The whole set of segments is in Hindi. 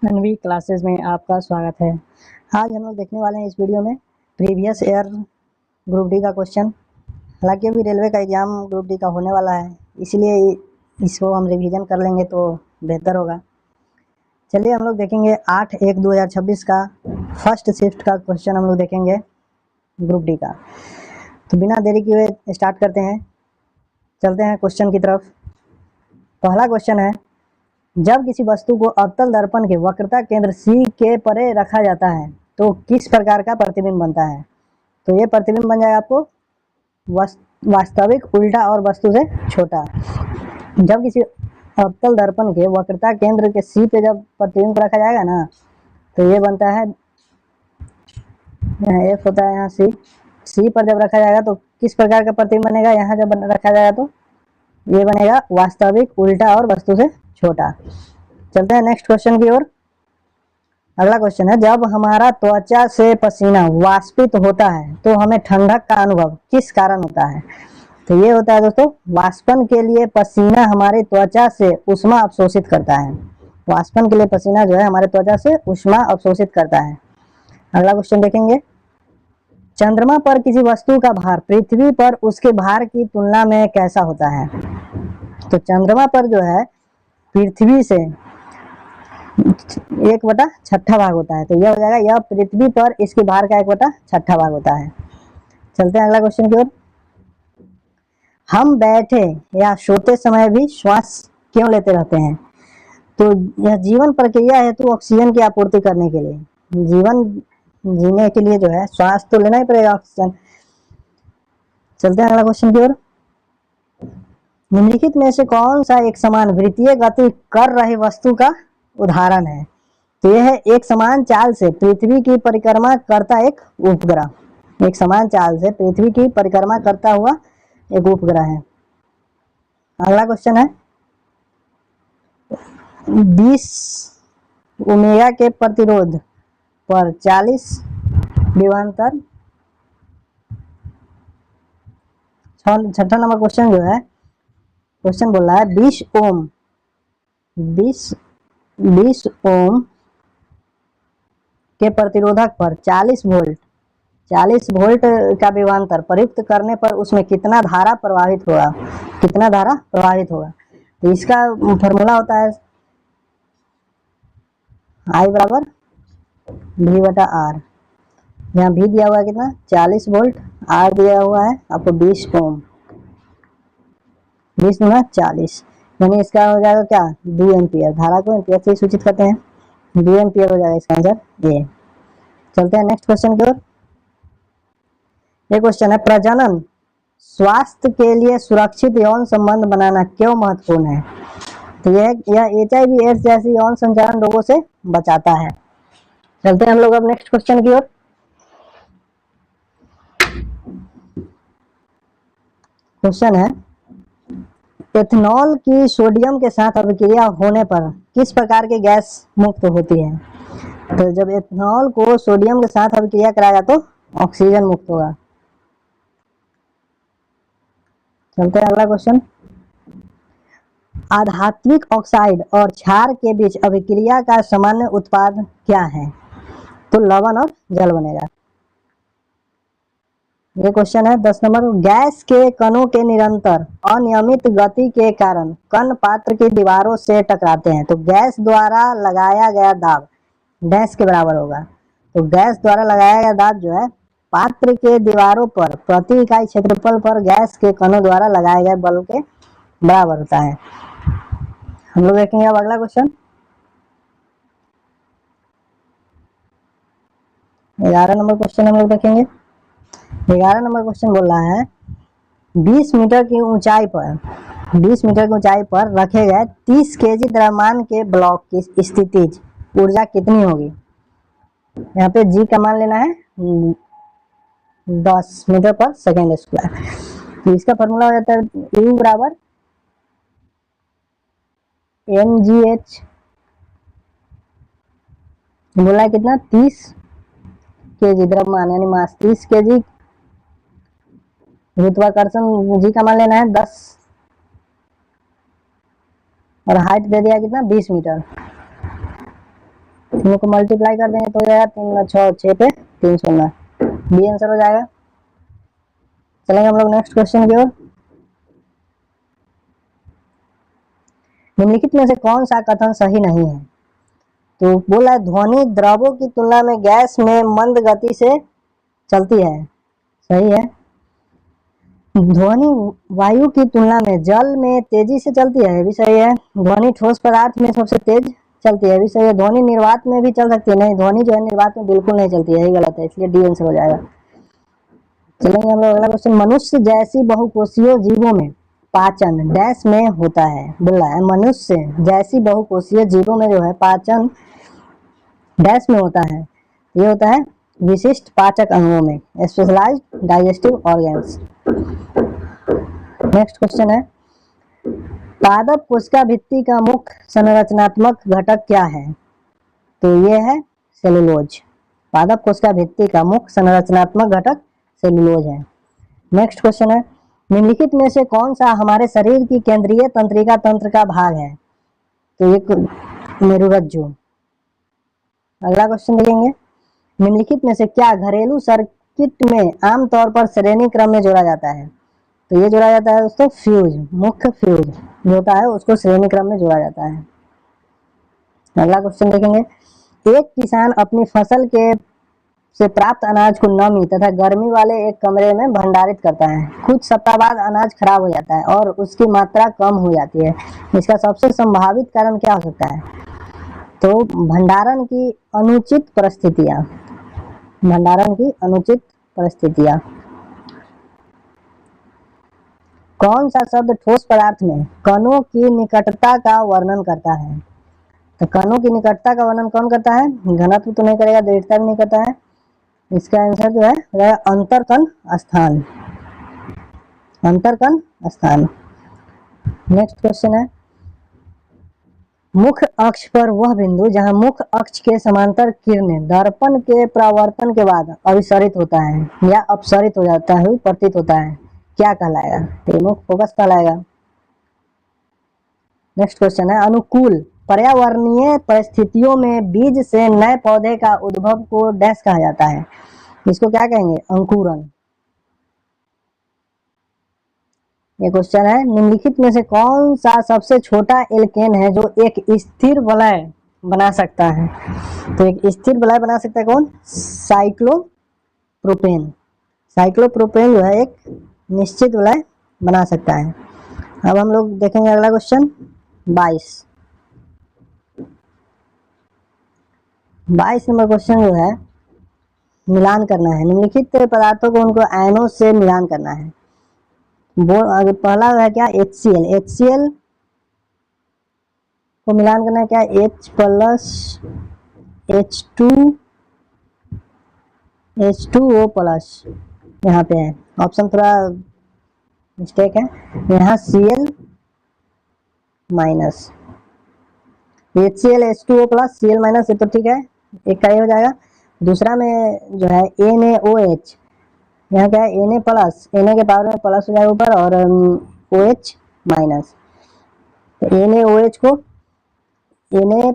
अनवी क्लासेस में आपका स्वागत है। आज हम लोग देखने वाले हैं इस वीडियो में प्रीवियस ईयर ग्रुप डी का क्वेश्चन। हालांकि अभी रेलवे का एग्ज़ाम ग्रुप डी का होने वाला है, इसलिए इसको हम रिवीजन कर लेंगे तो बेहतर होगा। चलिए हम लोग देखेंगे 8/1/2026 का फर्स्ट शिफ्ट का क्वेश्चन हम लोग देखेंगे ग्रुप डी का। तो बिना देरी किए स्टार्ट करते हैं, चलते हैं क्वेश्चन की तरफ। पहला क्वेश्चन है, जब किसी वस्तु को अवतल दर्पण के वक्रता केंद्र C के परे रखा जाता है तो किस प्रकार का प्रतिबिंब बनता है। तो ये प्रतिबिंब बन जाएगा आपको वास्तविक, उल्टा और वस्तु से छोटा। जब किसी अवतल दर्पण के वक्रता केंद्र के C पे जब प्रतिबिंब रखा जाएगा ना, तो ये बनता है, यहाँ F होता है, यहाँ C पर जब रखा जाएगा तो किस प्रकार का प्रतिबिंब बनेगा। यहाँ जब रखा जाएगा तो ये बनेगा वास्तविक, उल्टा और वस्तु से छोटा। चलते हैं नेक्स्ट क्वेश्चन की ओर। अगला क्वेश्चन है, जब हमारा त्वचा से पसीना वाष्पित होता है तो हमें ठंडक का अनुभव किस कारण होता है। तो ये होता है दोस्तों, वाष्पन के लिए पसीना हमारी त्वचा से ऊष्मा अवशोषित करता है। वाष्पन के लिए पसीना जो है हमारे त्वचा से ऊष्मा अवशोषित करता है। अगला क्वेश्चन देखेंगे, चंद्रमा पर किसी वस्तु का भार पृथ्वी पर उसके भार की तुलना में कैसा होता है। तो चंद्रमा पर जो है पृथ्वी से 1/6 भाग होता है, तो यह हो जाएगा, यह पृथ्वी पर इसके भार का 1/6 भाग होता है। चलते हैं अगला क्वेश्चन की ओर। हम बैठे या सोते समय भी श्वास क्यों लेते रहते हैं। तो यह जीवन प्रक्रिया हेतु ऑक्सीजन की आपूर्ति करने के लिए, जीवन जीने के लिए जो है श्वास तो लेना ही पड़ेगा, ऑक्सीजन। चलते हैं अगला क्वेश्चन की ओर। निम्नलिखित में से कौन सा एक समान वृत्तीय गति कर रही वस्तु का उदाहरण है। तो यह है, एक समान चाल से पृथ्वी की परिक्रमा करता एक उपग्रह। एक समान चाल से पृथ्वी की परिक्रमा करता हुआ एक उपग्रह है। अगला क्वेश्चन है, 20 ओमेगा के प्रतिरोध पर 40 विभवांतर। छठा नंबर क्वेश्चन जो है, क्वेश्चन बोल रहा है 20 ओम के प्रतिरोधक पर 40 वोल्ट का विभवांतर प्रयुक्त करने पर उसमें कितना धारा प्रवाहित होगा। तो इसका फॉर्मूला होता है I बराबर V/R। यहाँ V दिया हुआ है कितना, 40 वोल्ट, R दिया हुआ है आपको 20 ओम, 20 गुना 40, यानी इसका हो जाएगा क्या, 2 एम्पियर। धारा को एम्पियर से सूचित करते हैं, 2 एम्पियर हो जाएगा इसका आंसर ये। चलते हैं नेक्स्ट क्वेश्चन की ओर। ये क्वेश्चन है, प्रजनन स्वास्थ्य के लिए सुरक्षित यौन संबंध बनाना क्यों महत्वपूर्ण है। तो यह HIV एड्स जैसे यौन संचारण रोगों से बचाता है। चलते हैं हम लोग अब नेक्स्ट क्वेश्चन की ओर। क्वेश्चन है, एथेनॉल की सोडियम के साथ अभिक्रिया होने पर किस प्रकार की गैस मुक्त होती है। तो जब एथेनॉल को सोडियम के साथ अभिक्रिया कराया तो ऑक्सीजन मुक्त होगा। चलते हैं अगला क्वेश्चन, आधात्मिक ऑक्साइड और क्षार के बीच अभिक्रिया का सामान्य उत्पाद क्या है। तो लवण और जल बनेगा। ये क्वेश्चन है 10 नंबर, गैस के कणों के निरंतर अनियमित गति के कारण कण पात्र की दीवारों से टकराते हैं। तो गैस द्वारा लगाया गया दाब डैश के बराबर होगा। तो गैस द्वारा लगाया गया दाब जो है पात्र के दीवारों पर प्रति इकाई क्षेत्रफल पर गैस के कणों द्वारा लगाए गए बल के बराबर होता है। हम लोग देखेंगे अब अगला क्वेश्चन, 11 नंबर क्वेश्चन हम लोग देखेंगे। 11 नंबर क्वेश्चन बोल रहा है, 20 मीटर की ऊंचाई पर रखे गए 30 kg द्रव्यमान के ब्लॉक की स्थितिज ऊर्जा कितनी होगी। यहाँ पे G का मान लेना है 10 मीटर पर सेकेंड स्क्वायर। तो इसका फॉर्मूला हो जाता है U बराबर mgh, बोला है कितना, 30 kg द्रव्यमान यानी मास 30 kg, गुरुत्वाकर्षण G का मान लेना है 10 और हाइट दे दिया कितना, 20 मीटर। इनको मल्टीप्लाई कर देंगे तो हो जाएगा 3 6 6 पे 3 16, बी आंसर हो जाएगा। चलेंगे हम लोग नेक्स्ट क्वेश्चन की ओर। निम्नलिखित में से कौन सा कथन सही नहीं है? तो बोला है ध्वनि द्रवों की तुलना में गैस में मंद गति से चलती है, सही है। ध्वनि वायु की तुलना में जल में तेजी से चलती है, भी सही है। ध्वनि ठोस पदार्थ में सबसे तेज चलती है, भी सही है। ध्वनि निर्वात में भी चल सकती है, नहीं, ध्वनि जो है निर्वात में बिल्कुल नहीं चलती है, यही गलत है, इसलिए डी आंसर हो जाएगा। चलेंगे हम लोग अगला क्वेश्चन। मनुष्य जैसी बहुकोषीय जीवों में पाचन डैश में होता है, बोल रहा है मनुष्य जैसी बहुकोषीय जीवों में जो है पाचन डैश में होता है, ये होता है विशिष्ट पाचक अंगों में, specialised digestive organs. Next question है पादप कोशिका भित्ति का मुख्य संरचनात्मक घटक क्या है? तो ये है सेलुलोज। पादप कोशिका भित्ति का मुख्य संरचनात्मक घटक सेलुलोज है। नेक्स्ट क्वेश्चन है निम्नलिखित में से कौन सा हमारे शरीर की केंद्रीय तंत्रिका तंत्र का भाग है? तो ये मेरुरज्जु। अगला क्वेश्चन देखेंगे निम्नलिखित में से क्या घरेलू सर्किट में आमतौर पर श्रेणी क्रम में जोड़ा जाता है? तो ये जोड़ा जाता है दोस्तों फ्यूज, मुख्य फ्यूज जो होता है उसको श्रेणी क्रम में जोड़ा जाता है। अगला क्वेश्चन देखेंगे एक किसान अपनी फसल के से प्राप्त अनाज को नमी तथा गर्मी वाले एक कमरे में भंडारित करता है। कुछ सप्ताह बाद अनाज खराब हो जाता है और उसकी मात्रा कम हो जाती है, इसका सबसे संभावित कारण क्या हो सकता है? तो भंडारण की अनुचित परिस्थितियां, भंडारण की अनुचित परिस्थितियां। कौन सा शब्द ठोस पदार्थ में कणों की निकटता का वर्णन करता है? तो कणों की निकटता का वर्णन कौन करता है? घनत्व तो नहीं करेगा, दृढ़ता भी नहीं करता है, इसका आंसर जो है अंतरकण स्थान, अंतरकण स्थान। नेक्स्ट क्वेश्चन है मुख्य अक्ष पर वह बिंदु जहां मुख्य अक्ष के समांतर किरणें दर्पण के परावर्तन के बाद अभिसरित होता है या अपसरित हो जाता है, प्रतीत होता है, क्या कहलाएगा? तो मुख्य फोकस कहलाएगा। नेक्स्ट क्वेश्चन है अनुकूल पर्यावरणीय परिस्थितियों में बीज से नए पौधे का उद्भव को डैश कहा जाता है, इसको क्या कहेंगे? अंकुरन। ये क्वेश्चन है निम्नलिखित में से कौन सा सबसे छोटा एल्केन है जो एक स्थिर वलय बना सकता है? तो एक स्थिर वलय बना सकता है कौन? साइक्लोप्रोपेन। साइक्लोप्रोपेन जो है एक निश्चित वलय बना सकता है। अब हम लोग देखेंगे अगला क्वेश्चन 22 नंबर क्वेश्चन जो है मिलान करना है। निम्नलिखित पदार्थों को उनको आयनों से मिलान करना है। पहला है क्या? HCl। HCl को मिलान करना है क्या? H प्लस H2O प्लस, यहाँ पे है ऑप्शन थोड़ा मिस्टेक है, यहाँ Cl minus, HCl H2O plus Cl minus, ये तो ठीक है, एक का ये हो जाएगा। दूसरा में जो है NaOH, यहाँ क्या है? Na प्लस, Na के पावर में प्लस हो जाएगा ऊपर और OH माइनस। तो NaOH को Na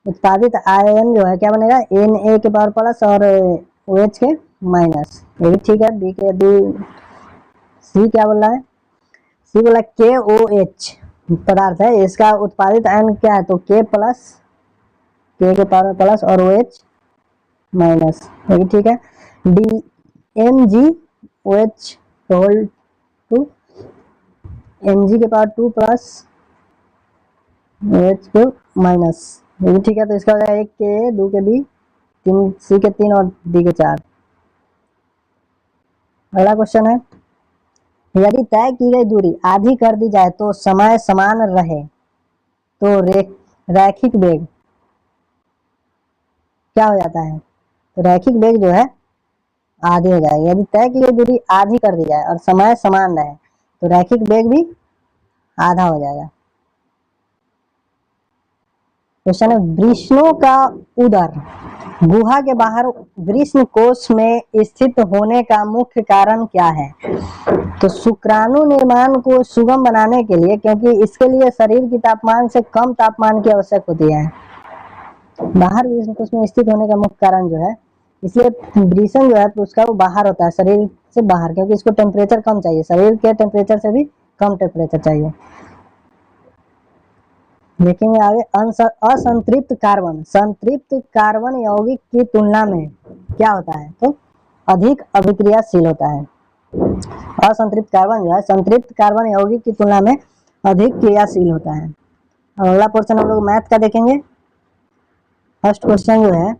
उत्पादित आयन जो है क्या बनेगा? Na के पावर प्लस और OH के माइनस, ये भी ठीक है। बी के सी क्या बोल रहा है? सी बोला KOH पदार्थ है, इसका उत्पादित आयन क्या है? तो K प्लस, K के पावर में प्लस और OH माइनस, ये भी ठीक है। डी MgOH होल 2, Mg के पावर 2 प्लस OH को माइनस, ये भी ठीक है। तो इसका हो जाएगा 1 के 2 के बी, 3 सी के 3 और डी के 4। अगला क्वेश्चन है यदि तय की गई दूरी आधी कर दी जाए तो समय समान रहे तो रैखिक वेग क्या हो जाता है? तो रैखिक वेग जो है आधी हो जाएगी। यदि तय की गई दूरी आधी कर दी जाए और समय समान रहे तो रैखिक वेग भी आधा हो जाएगा। क्वेश्चन है वृषणों का उदर गुहा के बाहर वृषण कोश में स्थित होने का मुख्य कारण क्या है? तो शुक्राणु निर्माण को सुगम बनाने के लिए, क्योंकि इसके लिए शरीर की तापमान से कम तापमान की आवश्यक होती है। बाहर विषमकोश में स्थित होने का मुख्य कारण जो है, इसलिए वृषण जो है तो उसका वो बाहर होता है, शरीर से बाहर, क्योंकि इसको टेम्परेचर कम चाहिए, शरीर के टेम्परेचर से भी कम टेम्परेचर चाहिए। देखेंगे आगे, असंतृप्त कार्बन, संतृप्त कार्बन यौगिक की तुलना में क्या होता है, तो अधिक अभिक्रियाशील होता है। असंतृप्त कार्बन जो है संतृप्त कार्बन यौगिक की तुलना में अधिक क्रियाशील होता है। अगला क्वेश्चन हम लोग मैथ का देखेंगे। फर्स्ट क्वेश्चन जो है,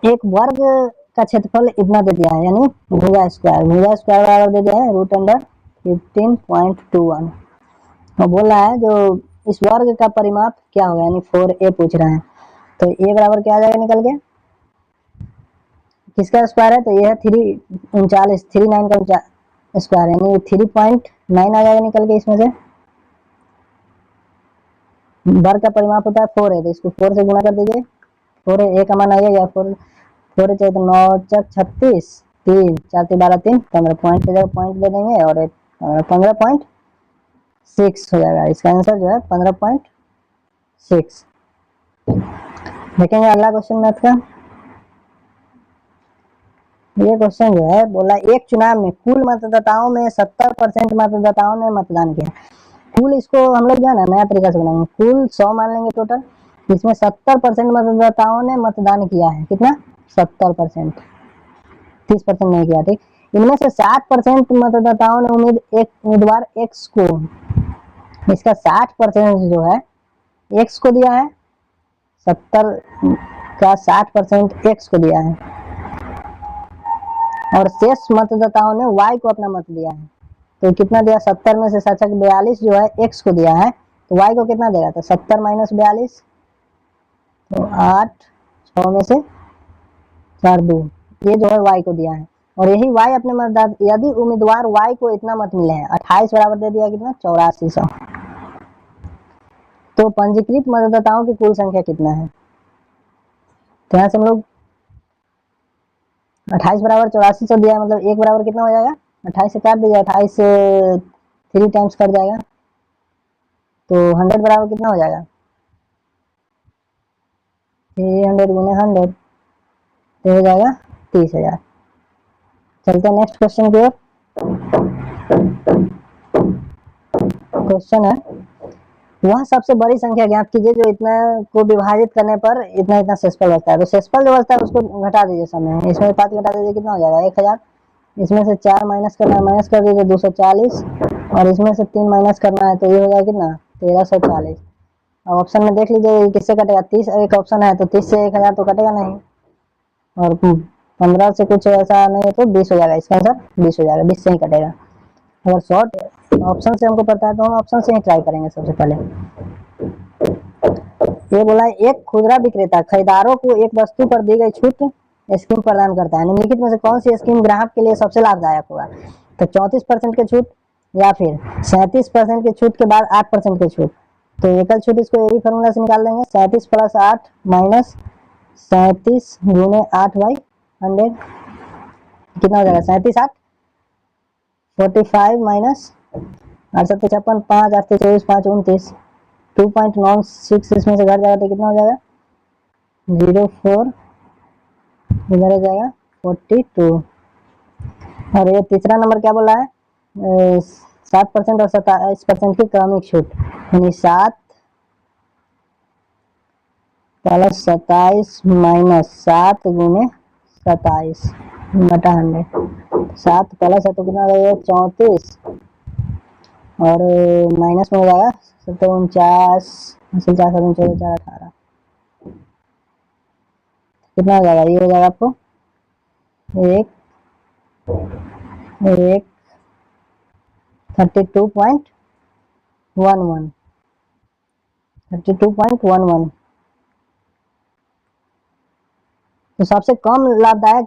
एक वर्ग का क्षेत्रफल इतना दे दिया है, यानी भुजा स्क्वायर बराबर दे दिया है √15.21, और बोल रहा है जो इस वर्ग का परिमाप क्या होगा, यानी 4a पूछ रहा है। तो a बराबर क्या आ जाएगा निकल के, किसका स्क्वायर है, तो ये है 39 का स्क्वायर, यानी 3.9 आ जाएगा निकल के। इसमें से वर्ग का परिमाप होता है 4 है, तो इसको 4 से गुणा कर दीजिए। 4 a का मान आइएगा 4 चाहिए तो 9 चक 36, 3 4 3 12 3 15 पॉइंट की जगह पॉइंट दे देंगे और 15.6 हो जाएगा। इसका आंसर जो है 15.6। देखेंगे अगला क्वेश्चन मैथ का। ये क्वेश्चन जो है बोला, एक चुनाव में कुल मतदाताओं में 70% मतदाताओं ने मतदान किया। कुल, इसको हम लोग जो है ना नया तरीका से बनाएंगे, कुल 100 मान लेंगे टोटल, इसमें 70% मतदाताओं ने मतदान किया है। कितना, 70%, 30% नहीं किया, ठीक। इनमें से 60% मतदाताओं ने उम्मीदवार एक्स को, इसका 60% जो है एक्स को दिया है, 70 का 60% एक्स को दिया है, और शेष मतदाताओं ने वाई को अपना मत दिया है। तो कितना दिया, 70 में से 42 जो है एक्स को दिया है, तो वाई को कितना देगा, तो 70 माइनस 42, तो 8, 6 में से 4 2, ये जो है वाई को दिया है। और यही वाई अपने मतदाता, यदि उम्मीदवार वाई को इतना मत मिले हैं, 28 बराबर दे दिया कितना, 8400। तो पंजीकृत मतदाताओं की कुल संख्या कितना है, तो यहाँ से हम लोग 28 बराबर 8400 दिया है, मतलब 1 बराबर कितना हो जाएगा, 28 से काट दीजिए, 28 से 3 टाइम्स कट जाएगा, तो 100 बराबर कितना हो जाएगा, 300 गुने 100, तो हो जाएगा 30,000। चलते हैं नेक्स्ट क्वेश्चन की ओर। क्वेश्चन है, वह सबसे बड़ी संख्या ज्ञात कीजिए जो इतना को विभाजित करने पर इतना इतना शेषफल बचता है। तो शेषफल जो बचता है उसको घटा दीजिए समय, इसमें 5 घटा दीजिए, कितना हो जाएगा, 1000। इसमें से 4 माइनस करना है, माइनस कर दीजिए 240, और इसमें से 3 माइनस करना है, तो ये हो जाएगा कितना, 1340। अब ऑप्शन में देख लीजिए किससे कटेगा, 30 एक ऑप्शन है, तो 30 से 1000 तो कटेगा नहीं, और 15 से कुछ ऐसा नहीं है तो 20 हो जाएगा। इसका आंसर 20 हो जाएगा, 20 से ही कटेगा। अगर शॉर्ट ऑप्शन से हमको पता है तो हम ऑप्शन से ही ट्राई करेंगे सबसे पहले। ये बोला है, एक खुदरा विक्रेता खरीदारों को एक वस्तु पर दी गई छूट स्कीम प्रदान करता है, निम्नलिखित में से कौन सी स्कीम ग्राहक के लिए सबसे लाभदायक होगा, तो 34% की छूट, या फिर 37% की छूट के बाद 8% की छूट। तो एकल छूट, इसको ये भी फॉर्मूला से निकाल लेंगे, 37 प्लस 8 माइनस 37 गुने 8/100, कितना हो जाएगा, 37 8 45 माइनस 8 7 56, 5 8 24 5 29, 2.96 इसमें से घट जाएगा तो कितना हो जाएगा, 04, इधर हो जाएगा 42। और ये तीसरा नंबर क्या बोला है, 7% और 27% की क्रमिक छूट, यानी 7 प्लस 27 माइनस 7 गुने 27 बटा 100, 7 प्लस है तो कितना हो जाएगा, 34, और माइनस में हो जाएगा 49, 18, कितना हो जाएगा, ये हो जाएगा आपको 32.11। तो सबसे कम लाभदायक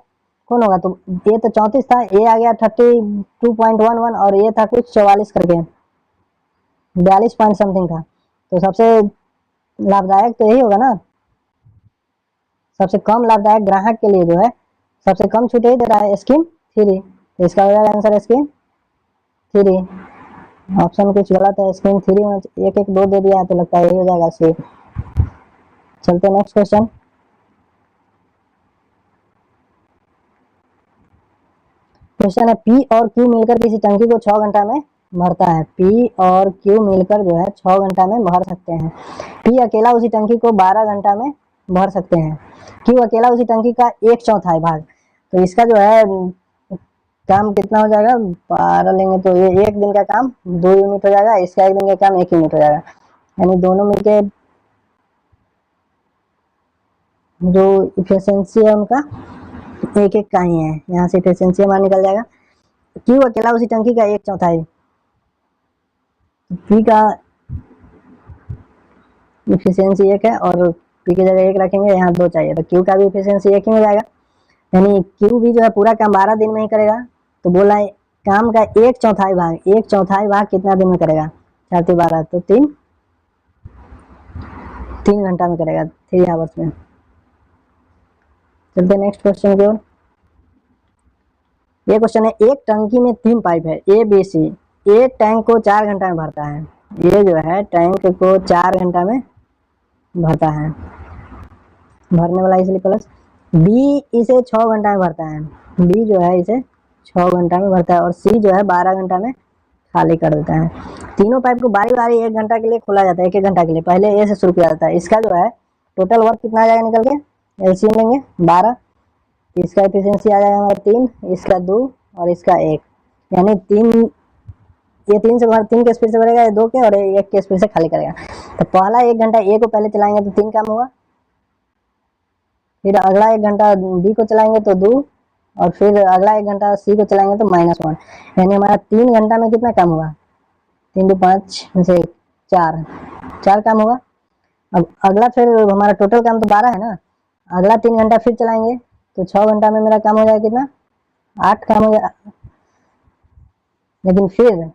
कौन होगा, तो ये तो 34 था, ये आ गया 32.11, और ये था कुछ 44 करके, 42 पॉइंट समथिंग था। तो सबसे लाभदायक तो यही होगा ना, सबसे कम लाभदायक ग्राहक के लिए जो है सबसे कम छूट यही दे रहा है, स्कीम 3। तो इसका हो जाएगा आंसर स्कीम 3। ऑप्शन कुछ गलत है, स्कीम 3 1 1 2 दे दिया है, तो लगता है यही हो जाएगा सी। चलते नेक्स्ट क्वेश्चन। क्वेश्चन है पी और क्यू मिलकर किसी टंकी को 6 घंटा में भरता है। पी और क्यू मिलकर जो है 6 घंटा में भर सकते हैं। पी अकेला उसी टंकी को 12 घंटा में भर सकते हैं। क्यू अकेला उसी टंकी का 1/4 भाग। तो इसका जो है काम कितना हो जाएगा, 12 लेंगे तो ये एक दिन का काम 2 यूनिट हो जाएगा, इसका एक दिन का काम 1 यूनिट हो जाएगा। यानी दोनों मिलके जो इफिशियंसी है उनका एक एक का ही है, यहाँ से इफिशियंसी हमारा निकल जाएगा। क्यू अकेला उसी टंकी का 1/4, पी का इफिशियंसी 1 है और पी की जगह 1 रखेंगे, यहाँ 2 चाहिए तो क्यू का भी इफिशियंसी 1 ही हो जाएगा। यानी क्यू भी जो है पूरा काम 12 दिन में ही करेगा। तो बोला है काम का 1/4 भाग, 1/4 भाग कितना दिन में करेगा, 4 12 तो 3 घंटा में करेगा, 3 आवर्स में। चलते नेक्स्ट क्वेश्चन की ओर। ये क्वेश्चन है एक टंकी में 3 पाइप है A B C. A tank को 4 घंटा में भरता है। ये जो है टैंक को 4 घंटा में भरता है, भरने वाला इसलिए प्लस। बी इसे 6 घंटा में भरता है। बी जो है इसे 6 घंटा में भरता है और सी जो है 12 घंटा में खाली कर देता है। तीनों पाइप को बारी बारी 1 घंटा के लिए खोला जाता है, 1 घंटा के लिए। पहले ए से शुरू किया जाता है। इसका जो है टोटल वर्क कितना आ जाएगा निकल के, एलसीएम लेंगे 12, इसका एफिशिएंसी आ जाएगा हमारा 3, इसका 2 और इसका 1, यानी 3, ये 3 से 3 के स्पीड से भरेगा, ये 2 के और 1 के स्पीड से खाली करेगा। तो पहला 1 घंटा ए को पहले चलाएंगे तो 3 काम होगा, फिर अगला 1 घंटा बी को चलाएंगे तो 2 और फिर अगला 1 घंटा सी को चलाएंगे तो -1, यानी हमारा 3 घंटा में कितना काम होगा, 3 2 5 में से 4 काम होगा। अब अगला फिर हमारा टोटल काम तो 12 है ना, अगला 3 घंटा फिर चलाएंगे तो 6 घंटा में मेरा काम हो जाएगा कितना, 8 काम हो जाएगा। लेकिन फिर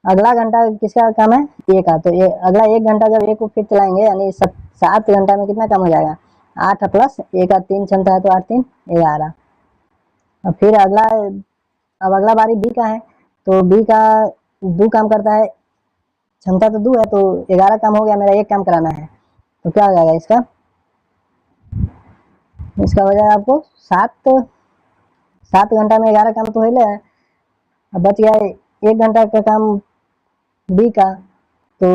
अगला घंटा किसका काम है, ए का, तो ये अगला 1 घंटा जब ए को फिर चलाएंगे यानी 7 घंटा में कितना काम हो जाएगा, 8 प्लस ए का 3 क्षमता है तो 8 3 11। और फिर अगला, अब अगला बारी बी का है तो बी का 2 काम करता है, क्षमता तो 2 है तो 11 काम हो गया, मेरा 1 काम कराना है तो क्या हो जाएगा इसका हो जाएगा आपको 7 घंटा में 11 काम तो हो गया। अब बच गया 1 घंटा का काम बी का, तो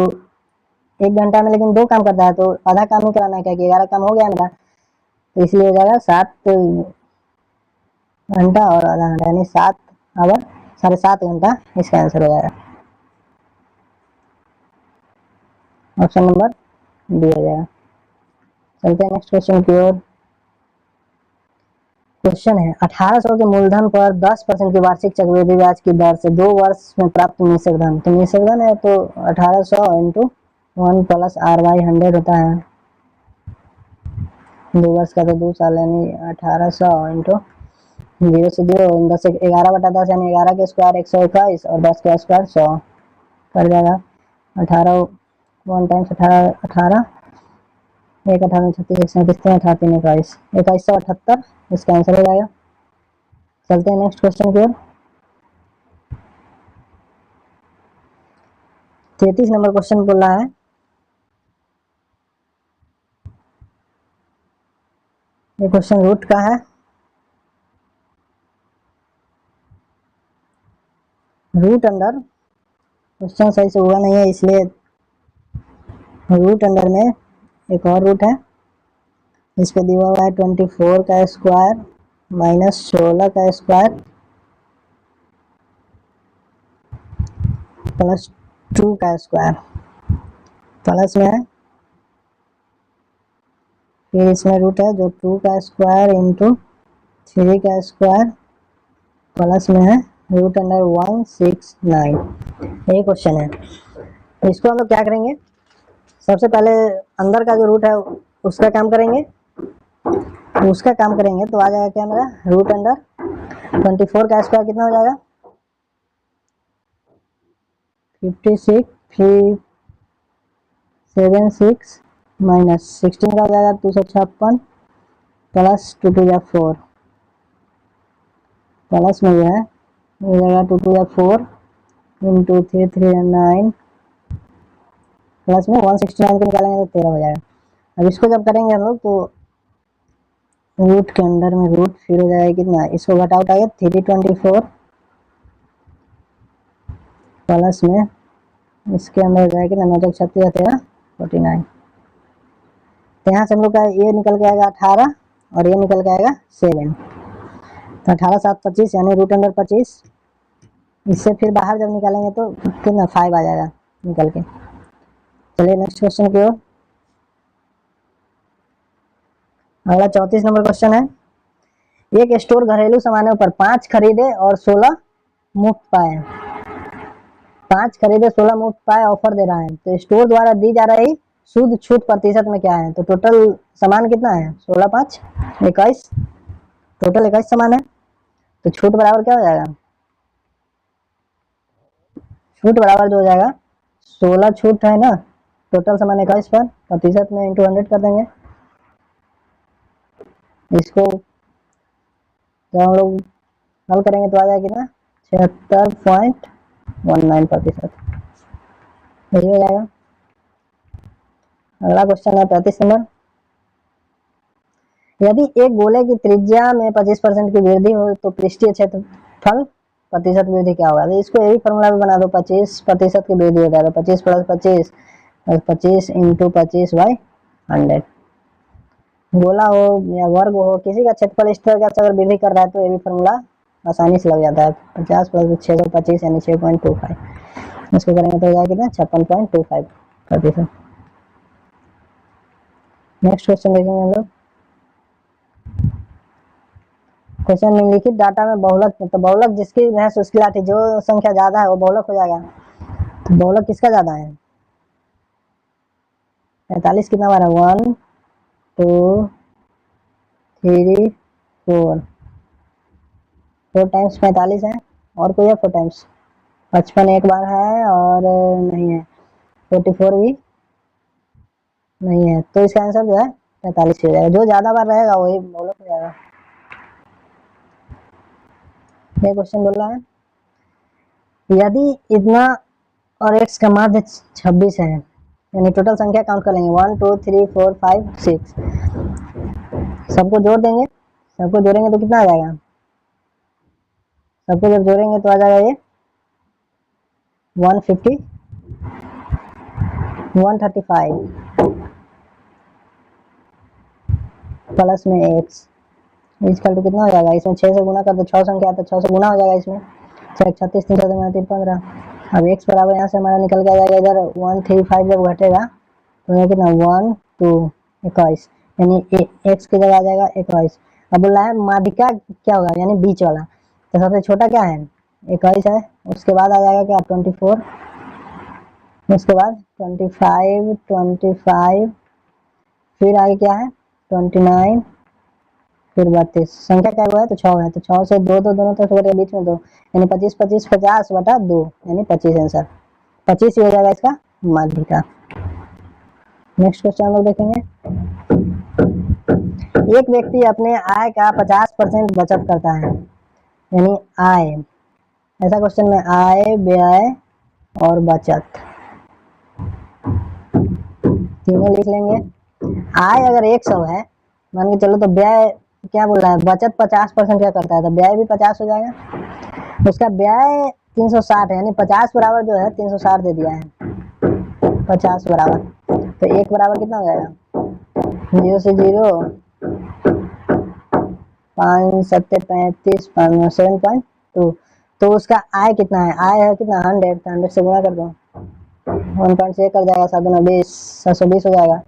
1 घंटा में लेकिन 2 काम करता है तो आधा काम ही कराना है, क्या कि 11 काम हो गया मेरा, तो इसलिए हो जाएगा 7 घंटा और आधा घंटा, यानी 7 आवर 7.5 घंटा इसका आंसर हो जाएगा। ऑप्शन नंबर डी हो जाएगा। चलते हैं नेक्स्ट क्वेश्चन की ओर। क्वेश्चन है 1800 के मूलधन पर 10% की वार्षिक चक्रवृद्धि ब्याज की दर से 2 वर्ष में प्राप्त निश्चित धन। तो निश्चित धन है तो 1800 इंटू 1 प्लस r/100 होता है, 2 वर्ष का तो 2 साल, यानी 1800 इंटू 0 से 0 10 11/10 यानी 11 के स्क्वायर 121 और 10 का स्क्वायर 100 कर जाएगा। 18 1 टाइम्स 18 18 1 18 36 37 18 3 21 2178 इसका आंसर हो जाएगा। चलते हैं नेक्स्ट क्वेश्चन की ओर। 33 नंबर क्वेश्चन बोल रहा है ये क्वेश्चन रूट का है। रूट अंडर, क्वेश्चन सही से हुआ नहीं है इसलिए रूट अंडर में एक और रूट है, इस पे दिया हुआ है 24 का स्क्वायर माइनस 16 का स्क्वायर प्लस 2 का स्क्वायर, प्लस में है, फिर इसमें रूट है जो 2 का स्क्वायर इंटू 3 का स्क्वायर प्लस में है रूट अंडर 169। यही क्वेश्चन है। इसको हम लोग क्या करेंगे, सबसे पहले अंदर का जो रूट है उसका काम करेंगे, तो आ जाएगा क्या मेरा रूट अंडर 24 का स्क्वायर कितना हो जाएगा 56 376 माइनस 16 का हो जाएगा 256 प्लस 2 2 या 4 प्लस में जो है हो जाएगा 2 2 या 4 इंटू 3 3 9 प्लस में 169 को निकालेंगे तो 13 हो जाएगा। अब इसको जब करेंगे हम लोग तो रूट के अंदर में रूट फिर हो जाएगा कितना, इसको घटा उठाएगा 324 प्लस में इसके अंदर हो जाएगा कितना, 9 36 49। तो यहाँ से हम लोग का ये निकल के आएगा 18 और ये निकल के आएगा 7। तो 18 7 25 यानी रूट अंडर 25। इससे फिर बाहर जब निकालेंगे तो कितना 5 आ जाएगा निकल के। चलिए नेक्स्ट क्वेश्चन की ओर। अगला 34 नंबर क्वेश्चन है, एक स्टोर घरेलू सामानों पर 5 खरीदे और 16 मुफ्त पाए। 5 खरीदे 16 मुफ्त पाए ऑफर दे रहा है, तो स्टोर द्वारा दी जा रही शुद्ध छूट प्रतिशत में क्या है। तो टोटल सामान कितना है, 16 5 21, टोटल 21 सामान है। तो छूट बराबर क्या हो जाएगा, छूट बराबर जो हो जाएगा 16 छूट है ना, टोटल सामान 21 पर प्रतिशत में इंटू 100 कर देंगे। इसको जब हम लोग हल करेंगे तो आ जाएगा कितना, 76.19%, यही हो जाएगा। अगला क्वेश्चन है 35 नंबर, यदि एक गोले की त्रिज्या में 25% की वृद्धि हो तो पृष्ठीय क्षेत्रफल प्रतिशत वृद्धि क्या होगा। तो इसको यही फॉर्मूला भी बना दो, 25% की वृद्धि हो जाएगा, 25 + 25 + 25 × 25/100। गोला हो या वर्ग हो, किसी का क्षेत्रफल इस तरह का अगर वृद्धि कर रहा है तो ये भी फॉर्मूला आसानी से लग जाता है। 50 + 625 यानी 6.25, इसको करेंगे तो हो जाएगा कितना, 56.25%। नेक्स्ट क्वेश्चन देखेंगे हम लोग। क्वेश्चन निम्नलिखित डाटा में बहुलक, तो बहुलक जिसकी भैंस उसकी लाठी, जो संख्या ज्यादा है वो बहुलक हो जाएगा। तो बहुलक किसका ज्यादा है, 45 कितना बार है, 1 2 3 4, 4 टाइम्स 45 है, और कोई है 4 टाइम्स, 55 एक बार है और नहीं है, 44 भी नहीं है। तो इसका आंसर जो है 45 हो जाएगा, जो ज्यादा बार रहेगा वही बहुलक हो जाएगा। ये क्वेश्चन बोल रहा है, यदि इतना और x का माध्य 26 है, यानी टोटल संख्या काउंट कर लेंगे 1 2 3 4 5 6, सबको जोड़ देंगे, सबको जोड़ेंगे तो कितना आ जाएगा, सबको जब जोड़ेंगे तो आ जाएगा ये 150 135 प्लस में x इक्वल टू कितना हो जाएगा, इसमें 6 से गुना कर दो, 6 संख्या तो 6 से गुना हो जाएगा, इसमें 36 3 3 15। अब x बराबर यहाँ से हमारा निकल के आ जाएगा इधर 135, जब घटेगा तो ये कितना 1 2 21, यानी x की जगह आ जाएगा 21। अब बोल रहा है माध्यिका क्या होगा, यानी बीच वाला, तो सबसे छोटा क्या है 21 है, उसके बाद आ जाएगा क्या 24, उसके बाद 25 25, फिर आगे क्या है 29, फिर 32, संख्या क्या हुआ है तो 6 है, तो 6 से 2 2 दोनों तरफ के बीच में 2, यानी 25 25 50/2 यानी 25 आंसर, 25 ही हो जाएगा इसका माध्यिका। नेक्स्ट क्वेश्चन हम लोग देखेंगे, एक व्यक्ति अपने आय का 50% बचत करता है, यानी आय, ऐसा क्वेश्चन में आय व्यय और बचत तीनों लिख लेंगे। आय अगर 100 है मान के चलो, तो व्यय क्या बोल रहा है, बचत 50% क्या करता है, तो व्यय भी 50 हो जाएगा। उसका व्यय 360 है, यानी 50 बराबर जो है 360 दे दिया है, 50 बराबर, तो 1 बराबर कितना हो जाएगा, 0 से 0 5 7 35 7.2, तो उसका आय कितना है, आय है कितना 100, तो 100 से गुणा कर दो, 1.6 कर जाएगा, 7 9 20 720 हो जाएगा।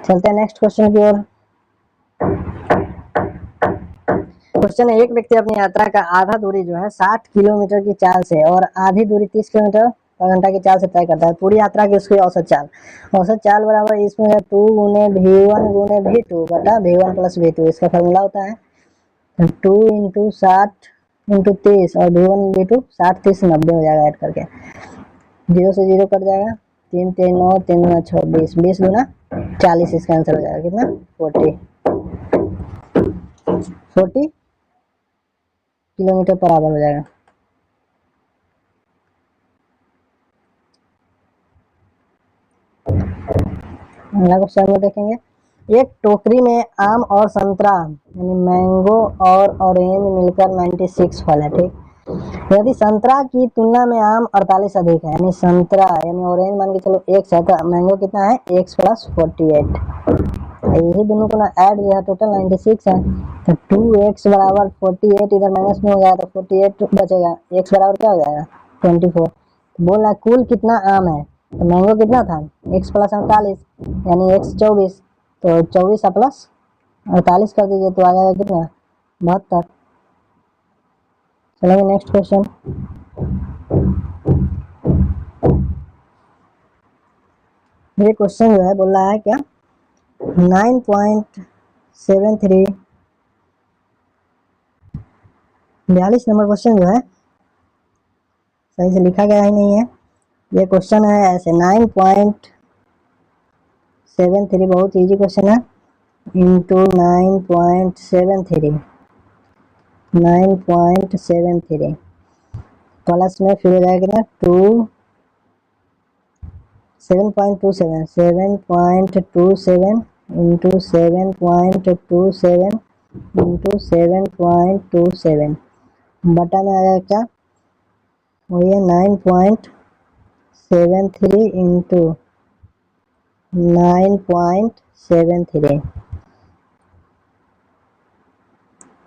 चलते हैं नेक्स्ट क्वेश्चन की ओर। क्वेश्चन है, एक व्यक्ति अपनी यात्रा का आधा दूरी जो है 60 किलोमीटर की चाल से और आधी दूरी 30 किलोमीटर पर घंटा की चाल से तय करता है, पूरी यात्रा की उसकी औसत चाल, औसत चाल बराबर इसमें है 2 × v1 × v2 बटा v1 + v2, इसका फॉर्मूला होता है 2 × 60 × 30 और v1 v2 60 30 90 हो जाएगा, ऐड करके 0 से 0 कट जाएगा, 3 3 9 3 9 26 20 गुना 40, इसका आंसर हो जाएगा कितना 40 किलोमीटर पर आवर हो जाएगा। अगला क्वेश्चन हम लोग देखेंगे, एक टोकरी में आम और संतरा यानी मैंगो और ऑरेंज मिलकर 96 फल है, ठीक। यदि संतरा की तुलना में आम 48 अधिक है, यानी संतरा यानी ऑरेंज मान के चलो x है, तो मैंगो कितना है x प्लस 48, यही दोनों को ना ऐड जो है टोटल 96 है, तो 2x बराबर 48, इधर माइनस में हो जाएगा तो 48 बचेगा, x बराबर क्या हो जाएगा 24। बोल रहा कुल कितना आम है, तो मैंगो कितना था x प्लस 48 यानी x 24, तो 24 प्लस 48 कर दीजिए तो आ जाएगा कितना 72। चलेंगे नेक्स्ट क्वेश्चन। ये क्वेश्चन जो है बोल रहा है क्या 9.73 42 नंबर क्वेश्चन जो है सही से लिखा गया ही नहीं है। ये क्वेश्चन है ऐसे 9.73 बहुत इजी क्वेश्चन है, इंटू 9.73 प्लस में फिर हो जाएगा कितना 7.27 इंटू 7.27 इंटू 7.27 बटा में आ जाएगा क्या वही है 9.73 इंटू 9.73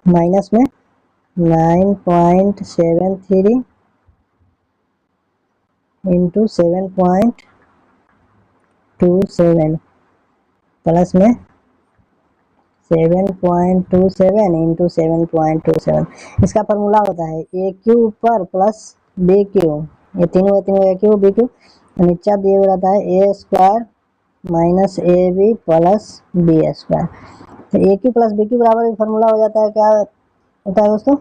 माइनस में 9.73 इंटू 7.27 प्लस में 7.27 इंटू 7.27। इसका फॉर्मूला होता है ए क्यू ऊपर प्लस बी क्यू, ये तीनों ए क्यू बी क्यू, नीचे दिए हुए रहता है A square minus A B plus B square. तो A Q plus B Q बराबर फॉर्मूला हो जाता है, क्या होता है दोस्तों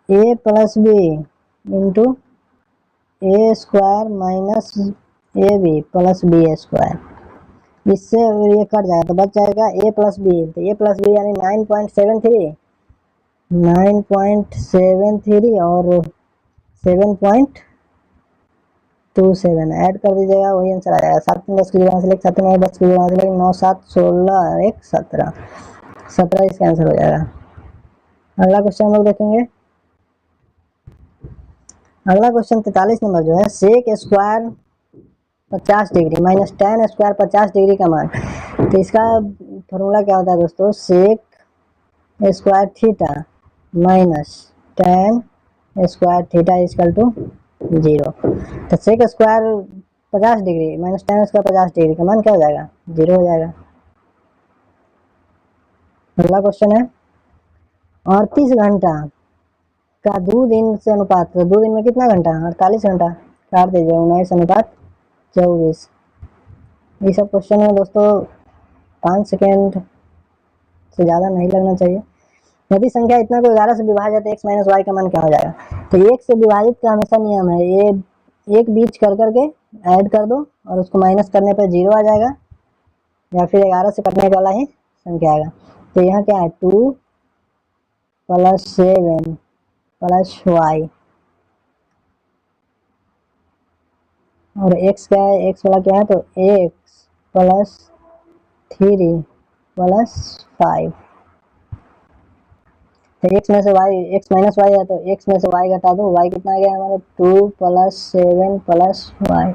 A plus B into A square minus A B plus B square. इससे ये कट जाएगा तो बच जाएगा ए प्लस बी, तो ए प्लस बी यानी 9.73 और 7.27 ऐड कर दीजिएगा, वही आंसर आ जाएगा। 7 में 10 की जगह से लेकर 7 में 10 की जगह से लेकर 9 7 16 1 17 17 इसका आंसर हो जाएगा। अगला क्वेश्चन हम लोग देखेंगे, अगला क्वेश्चन 43 नंबर जो है sec square 50 degree minus tan square 50 degree का मान, तो इसका फॉर्मूला क्या होता है दोस्तों sec square theta minus tan square theta equal to 0। तो sec square 50 degree minus tan square 50 degree का मान क्या हो जाएगा 0 हो जाएगा। अगला क्वेश्चन है 38 घंटा का 2 दिन से अनुपात, तो 2 दिन में कितना घंटा 48 घंटा, काट दीजिए 19/24। ये सब क्वेश्चन में दोस्तों 5 सेकेंड से ज़्यादा नहीं लगना चाहिए। यदि संख्या इतना को 11 से विभाजित x माइनस वाई का मान क्या हो जाएगा, तो 1 से विभाजित का हमेशा नियम है ये एक बीच कर करके ऐड कर दो और उसको माइनस करने पर 0 आ जाएगा, या फिर 11 से कटने वाला ही संख्या आएगा। तो यहाँ क्या है 2 प्लस 7 प्लस वाई और x क्या है x वाला क्या है तो x प्लस 3 प्लस 5, तो x में से y x माइनस वाई है तो x में से y घटा दो, y कितना आ गया हमारा 2 plus 7 plus Y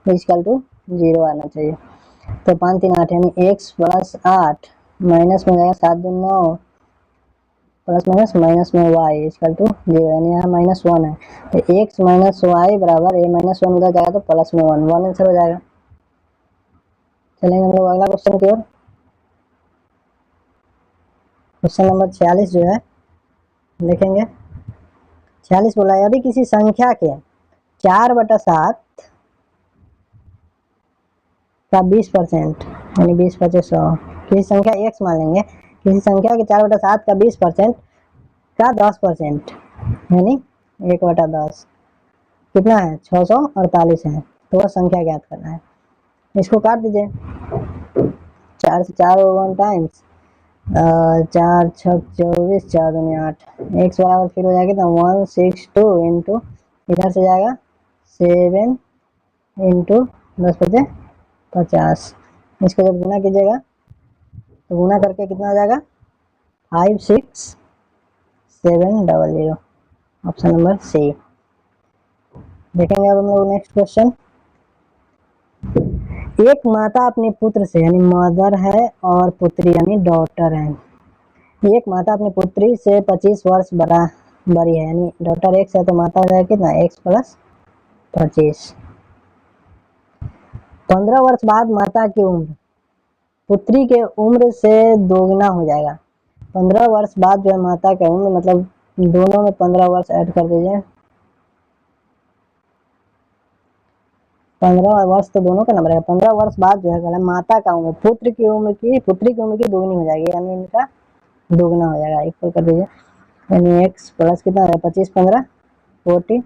equal to 0 आना चाहिए। तो 5 3 8 यानी x प्लस 8 माइनस में जाएगा 7 2 9 प्लस माइनस में y इक्वल टू 0, यानी यहाँ -1 है तो x माइनस वाई बराबर a माइनस 1 उधर जाएगा तो प्लस में 1 आंसर हो जाएगा। चलेंगे हम लोग अगला क्वेश्चन की ओर। क्वेश्चन नंबर 46 जो है देखेंगे, 46 बोला यदि किसी संख्या के 4/7 का 20% यानी 20 25 100, किसी संख्या x मान लेंगे, किसी संख्या के 4/7 का 20% का 10% यानी 1/10 कितना है 648 है, तो वह संख्या ज्ञात करना है। इसको काट दीजिए 4 से 4 1 टाइम्स 4 6 24 4 2 8 x बराबर फिर हो जाएगा तो 162 इंटू इधर से जाएगा 7 इंटू 10 बचे 50 इसको जब गुना कीजिएगा तो गुना करके कितना आ जाएगा 56700, ऑप्शन नंबर सी। देखेंगे अब हम लोग नेक्स्ट क्वेश्चन। एक माता अपने पुत्र से, यानी मदर है और पुत्री यानी डॉटर है, एक माता अपनी पुत्री से 25 वर्ष बड़ी है, यानी डॉटर x है तो माता हो जाएगा कितना x प्लस 25। 15 वर्ष बाद माता की उम्र पुत्री के उम्र से दोगुना हो जाएगा। 15 वर्ष बाद जो है माता का उम्र, मतलब दोनों में 15 वर्ष ऐड कर दीजिए। 15 वर्ष तो दोनों का नंबर है। 15 वर्ष बाद जो है माता का उम्र पुत्री की उम्र की दोगुनी हो जाएगी, यानी इनका दोगुना हो जाएगा। इक्वल कर दीजिए, यानी x प्लस कितना है 25 15 40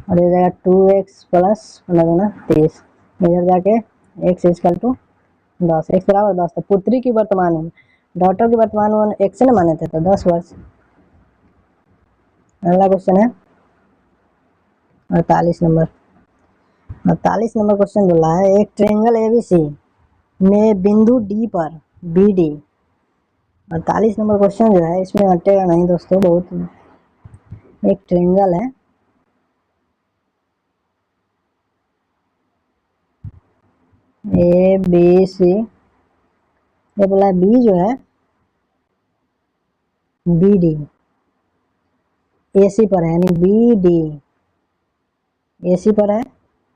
और ये जाएगा 2x प्लस 15 30। इधर जाके x इक्वल टू 10, x बराबर 10। तो पुत्री की वर्तमान उम्र, डॉटर की वर्तमान उम्र x ने माने थे तो 10 वर्ष। अगला क्वेश्चन है 48 नंबर। 48 नंबर क्वेश्चन बोला है एक ट्रायंगल एबीसी में बिंदु डी पर बी डी। 48 नंबर क्वेश्चन जो है इसमें हटेगा नहीं दोस्तों, बहुत। एक ट्रायंगल है ए बी सी, ये बोला है बी जो है बी डी ए सी पर है, यानी बी डी ए सी पर है,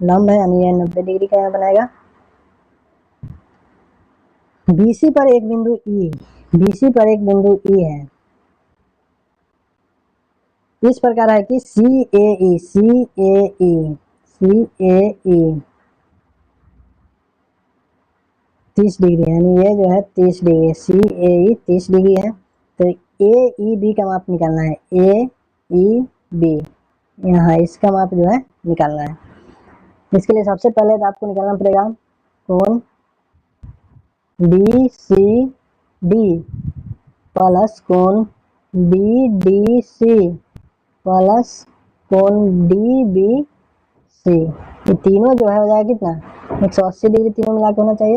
लंब है, यानी ये 90 डिग्री का यहाँ बनाएगा। बीसी पर एक बिंदु ई, बीसी पर एक बिंदु ई है, इस प्रकार है कि सी ए ई 30 डिग्री, यानी ये जो है 30 डिग्री, सी ए ई 30 डिग्री है। तो ए ई बी का माप निकालना है, ए ई बी, यहाँ इसका माप जो है निकालना है। इसके लिए सबसे पहले तो आपको निकालना पड़ेगा कोण बी सी डी प्लस कोण बी डी सी प्लस कोण डी बी सी, ये तीनों जो है हो जाएगा कितना 180 डिग्री, तीनों मिला के होना चाहिए।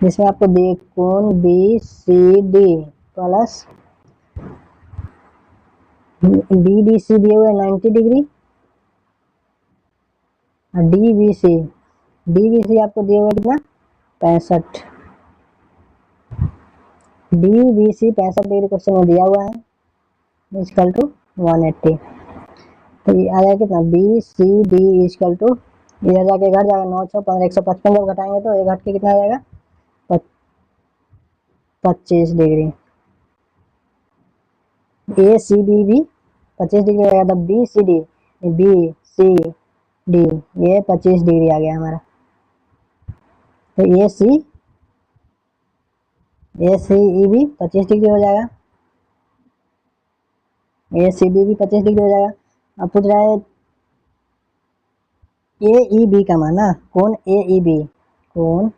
जिसमें आपको देख कोण B C D plus B D C दिए हुए 90 डिग्री और डी बी सी आपको दिए हुए कितना 65, D B C 65 degree question में दिया हुआ है इक्वल टू 180। तो ये आ जाएगा कितना B C D equal to, इधर जाके घट जाएगा 9 6 15 155, जब घटाएंगे तो ये घट के कितना आ जाएगा 25 डिग्री। ए सी बी भी 25 डिग्री आएगा, तब बी सी डी ये 25 डिग्री आ गया हमारा। तो ए सी ई भी 25 डिग्री हो जाएगा, ए सी बी भी 25 डिग्री हो जाएगा। अब पूछ रहा है ए ई बी का मान, कौन ए ई बी, कौन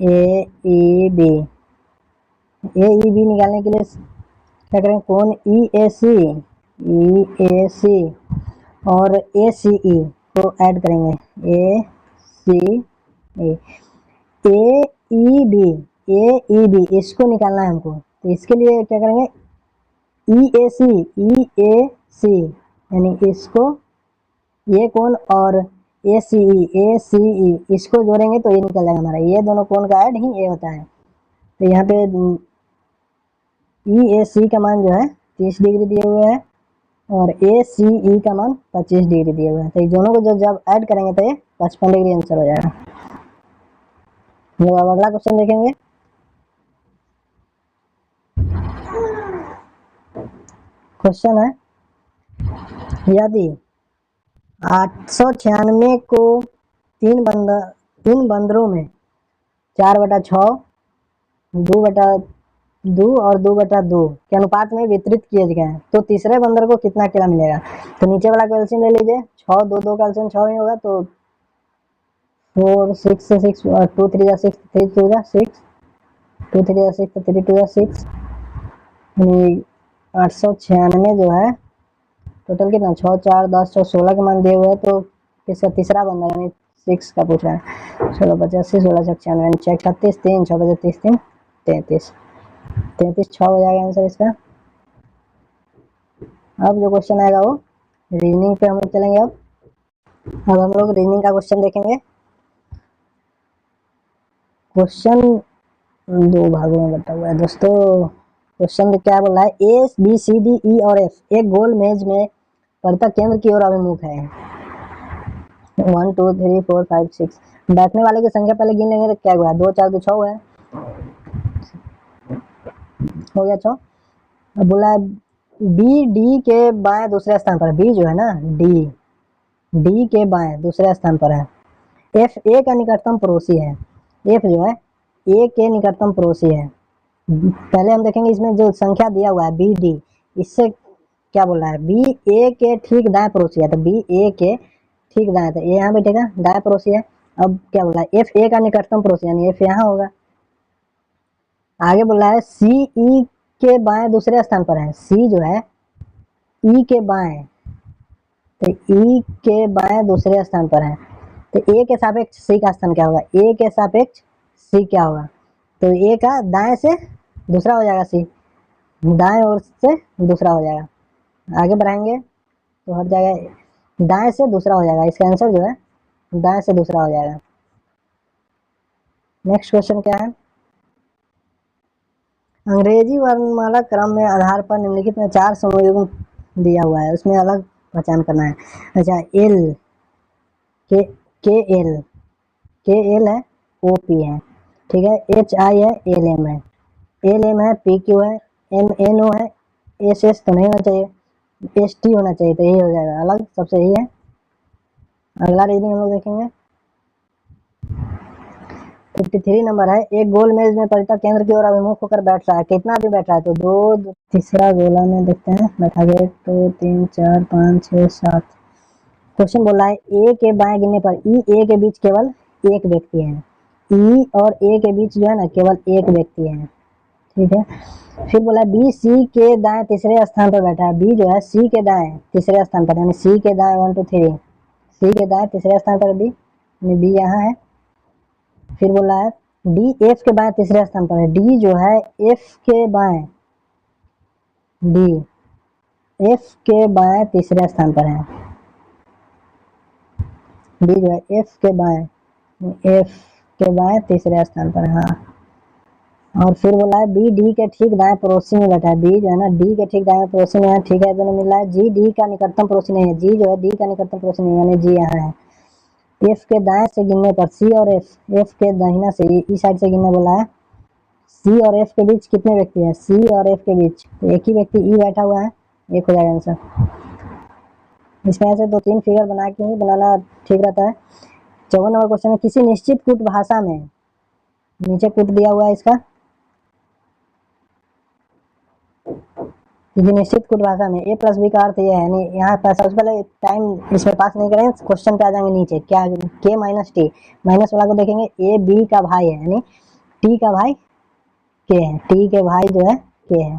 ए ई बी, ए ई बी निकालने के लिए क्या करेंगे कौन ई ए सी और ए सी ई को ऐड करेंगे, ए सी ई, ए ई बी इसको निकालना है हमको। तो इसके लिए क्या करेंगे ई ए सी यानी इसको ये कोण और ए सी ई इसको जोड़ेंगे तो ये निकल जाएगा हमारा, ये दोनों कोण का ऐड ही ए होता है। तो यहाँ पे ई ए सी का मान जो है 30 डिग्री दिए हुए है और ए सी ई का मान 25 डिग्री दिए हुए हैं। तो दोनों को जब ऐड करेंगे तो ये 55 डिग्री आंसर हो जाएगा। अब अगला क्वेश्चन देखेंगे। क्वेश्चन है यदि 896 को तीन बंदरों में 4/6 2/2 और 2/2 के अनुपात में वितरित किए गए हैं तो तीसरे बंदर को कितना केला मिलेगा। तो नीचे वाला का एलसीएम ले लीजिए, 6 2 का एलसीएम 6 ही होगा, तो 4 6 से 6 2 3 जा 6 3 2 जा 6 2 3 जा 6 3 2 जा 6, 896 जो है टोटल कितना 6 4 10 16 के मान दिए हुए हैं। तो इसका तीसरा बंदर यानी 6 का पूछ रहा है। 16 85 16 96 चेक 38 3 6 बजे 30 3 33 33 6 हो जाएगा आंसर इसका। अब जो क्वेश्चन आएगा वो रीजनिंग पे हम लोग चलेंगे। अब हम लोग रीजनिंग का क्वेश्चन देखेंगे। क्वेश्चन 2 भागों में बटा हुआ है दोस्तों। क्वेश्चन क्या बोल रहा है, A B C D E और एफ एक गोल मेज में परितः केंद्र की ओर अभिमुख है। 1 2 3 4 5 6 बैठने वाले की संख्या पहले गिन लेंगे तो क्या हुआ, 2 4 2 6 हुआ है, हो गया 6। अब बोला है बी डी के बाएं दूसरे स्थान पर, बी जो है ना डी के बाएं दूसरे स्थान पर है। एफ ए का निकटतम पड़ोसी है, एफ जो है ए के निकटतम पड़ोसी है। पहले हम देखेंगे इसमें जो संख्या दिया हुआ है बी डी, इससे क्या बोल रहा है, बी ए के ठीक दाएं पड़ोसी है, तो बी ए के ठीक दाएं, तो ए यहाँ बैठेगा दाएं पड़ोसी है। अब क्या बोल रहा है, एफ ए का निकटतम पड़ोसी यानी एफ यहाँ होगा। आगे बोल रहा है सी ई के बाएं दूसरे स्थान पर है, सी जो है ई के बाएं, तो ई के बाएं दूसरे स्थान पर है, तो ए के सापेक्ष सी का स्थान क्या होगा, ए के सापेक्ष सी क्या होगा, तो ए का दाएं से दूसरा हो जाएगा, सी दाएं ओर से दूसरा हो जाएगा। आगे बढ़ाएंगे तो हट जाएगा, दाएं से दूसरा हो जाएगा, इसका आंसर जो है दाएं से दूसरा हो जाएगा। नेक्स्ट क्वेश्चन क्या है, अंग्रेजी वर्णमाला क्रम में आधार पर निम्नलिखित में 4 समूह दिया हुआ है, उसमें अलग पहचान करना है। अच्छा एल के एल है, ओ पी है, ठीक है, एच आई है, एल एम है, एल एम है, पी क्यू है, एम एन ओ है, एस एस तो नहीं होना चाहिए, एस टी होना चाहिए, तो यही हो जाएगा अलग, सबसे यही है। अगला रीडिंग हम लोग देखेंगे 53 नंबर है, एक गोल मेज में परितः केंद्र की ओर अभिमुख होकर बैठ रहा है, कितना भी बैठ रहा है, तो 2 तीसरा गोला में देखते हैं बैठा गया, 1 2 3 4 5 6 7। क्वेश्चन बोला है ए के बाएं गिनने पर ई ए के बीच केवल एक व्यक्ति है, ई और ए के बीच जो है ना केवल एक व्यक्ति है, ठीक है। फिर बोला बी सी के दाएं तीसरे स्थान पर बैठा है, बी जो है सी के दाएं तीसरे स्थान पर, यानी सी के दाएं 1 2 3, सी के दाएं तीसरे स्थान पर बी, यानी बी यहाँ है। फिर बोला है डी एफ के बाएं तीसरे स्थान पर है, डी जो है एफ के बाएं, डी एफ के बाएं तीसरे स्थान पर है, डी जो है एफ के बाएं तीसरे स्थान पर है, हाँ। और फिर बोला है बी डी के ठीक दाएं पड़ोसी में बैठा है, बी जो है ना डी के ठीक दाएं पड़ोसी में है, ठीक है, दोनों मिल रहा है। जी डी का निकटतम पड़ोसी नहीं है, जी जो है डी का निकटतम पड़ोसी नहीं है, यानी जी यहाँ है। एफ के दाएं से गिनने पर सी और एफ के दाहिना से इस साइड से गिनने बोला है, सी और एफ के बीच कितने व्यक्ति हैं, सी और एफ के बीच तो एक ही व्यक्ति ई बैठा हुआ है, एक हो जाएगा आंसर। इसमें ऐसे 2-3 फिगर बना के ही बनाना ठीक रहता है। 54 नंबर क्वेश्चन है, किसी निश्चित कूट भाषा में, नीचे कूट दिया हुआ है इसका, किसी निश्चित कूट भाषा में ए प्लस बी का अर्थ ये है, यानी यहाँ पर सबसे पहले टाइम इसमें पास नहीं करें, क्वेश्चन पे आ जाएंगे नीचे क्या, के माइनस टी, माइनस वाला को देखेंगे, ए बी का भाई है यानी टी का भाई के है, टी के भाई जो है के है,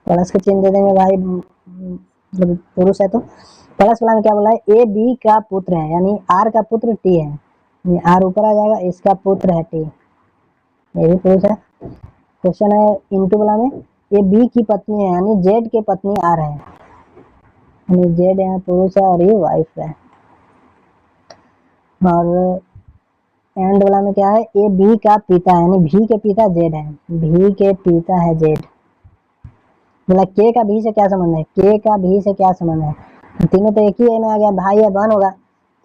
प्लस का चिन्ह दे देंगे, भाई मतलब पुरुष है तो। प्लस वाला में क्या बोला है, ए बी का पुत्र है, यानी आर का पुत्र टी है, आर ऊपर आ जाएगा, इसका पुत्र है टी, ये भी पुरुष है। क्वेश्चन है इंटू वाला में, ये बी की पत्नी है, यानी जेड के पत्नी आर है, यानी जेड यहाँ पुरुष है और ये वाइफ है। और एंड वाला में क्या है, ए बी का पिता है, यानी भी के पिता जेड है, भी के पिता है जेड। मतलब के का भी से क्या संबंध है, के का भी से क्या संबंध है, तीनों तो एक ही में आ गया, भाई है बहन होगा,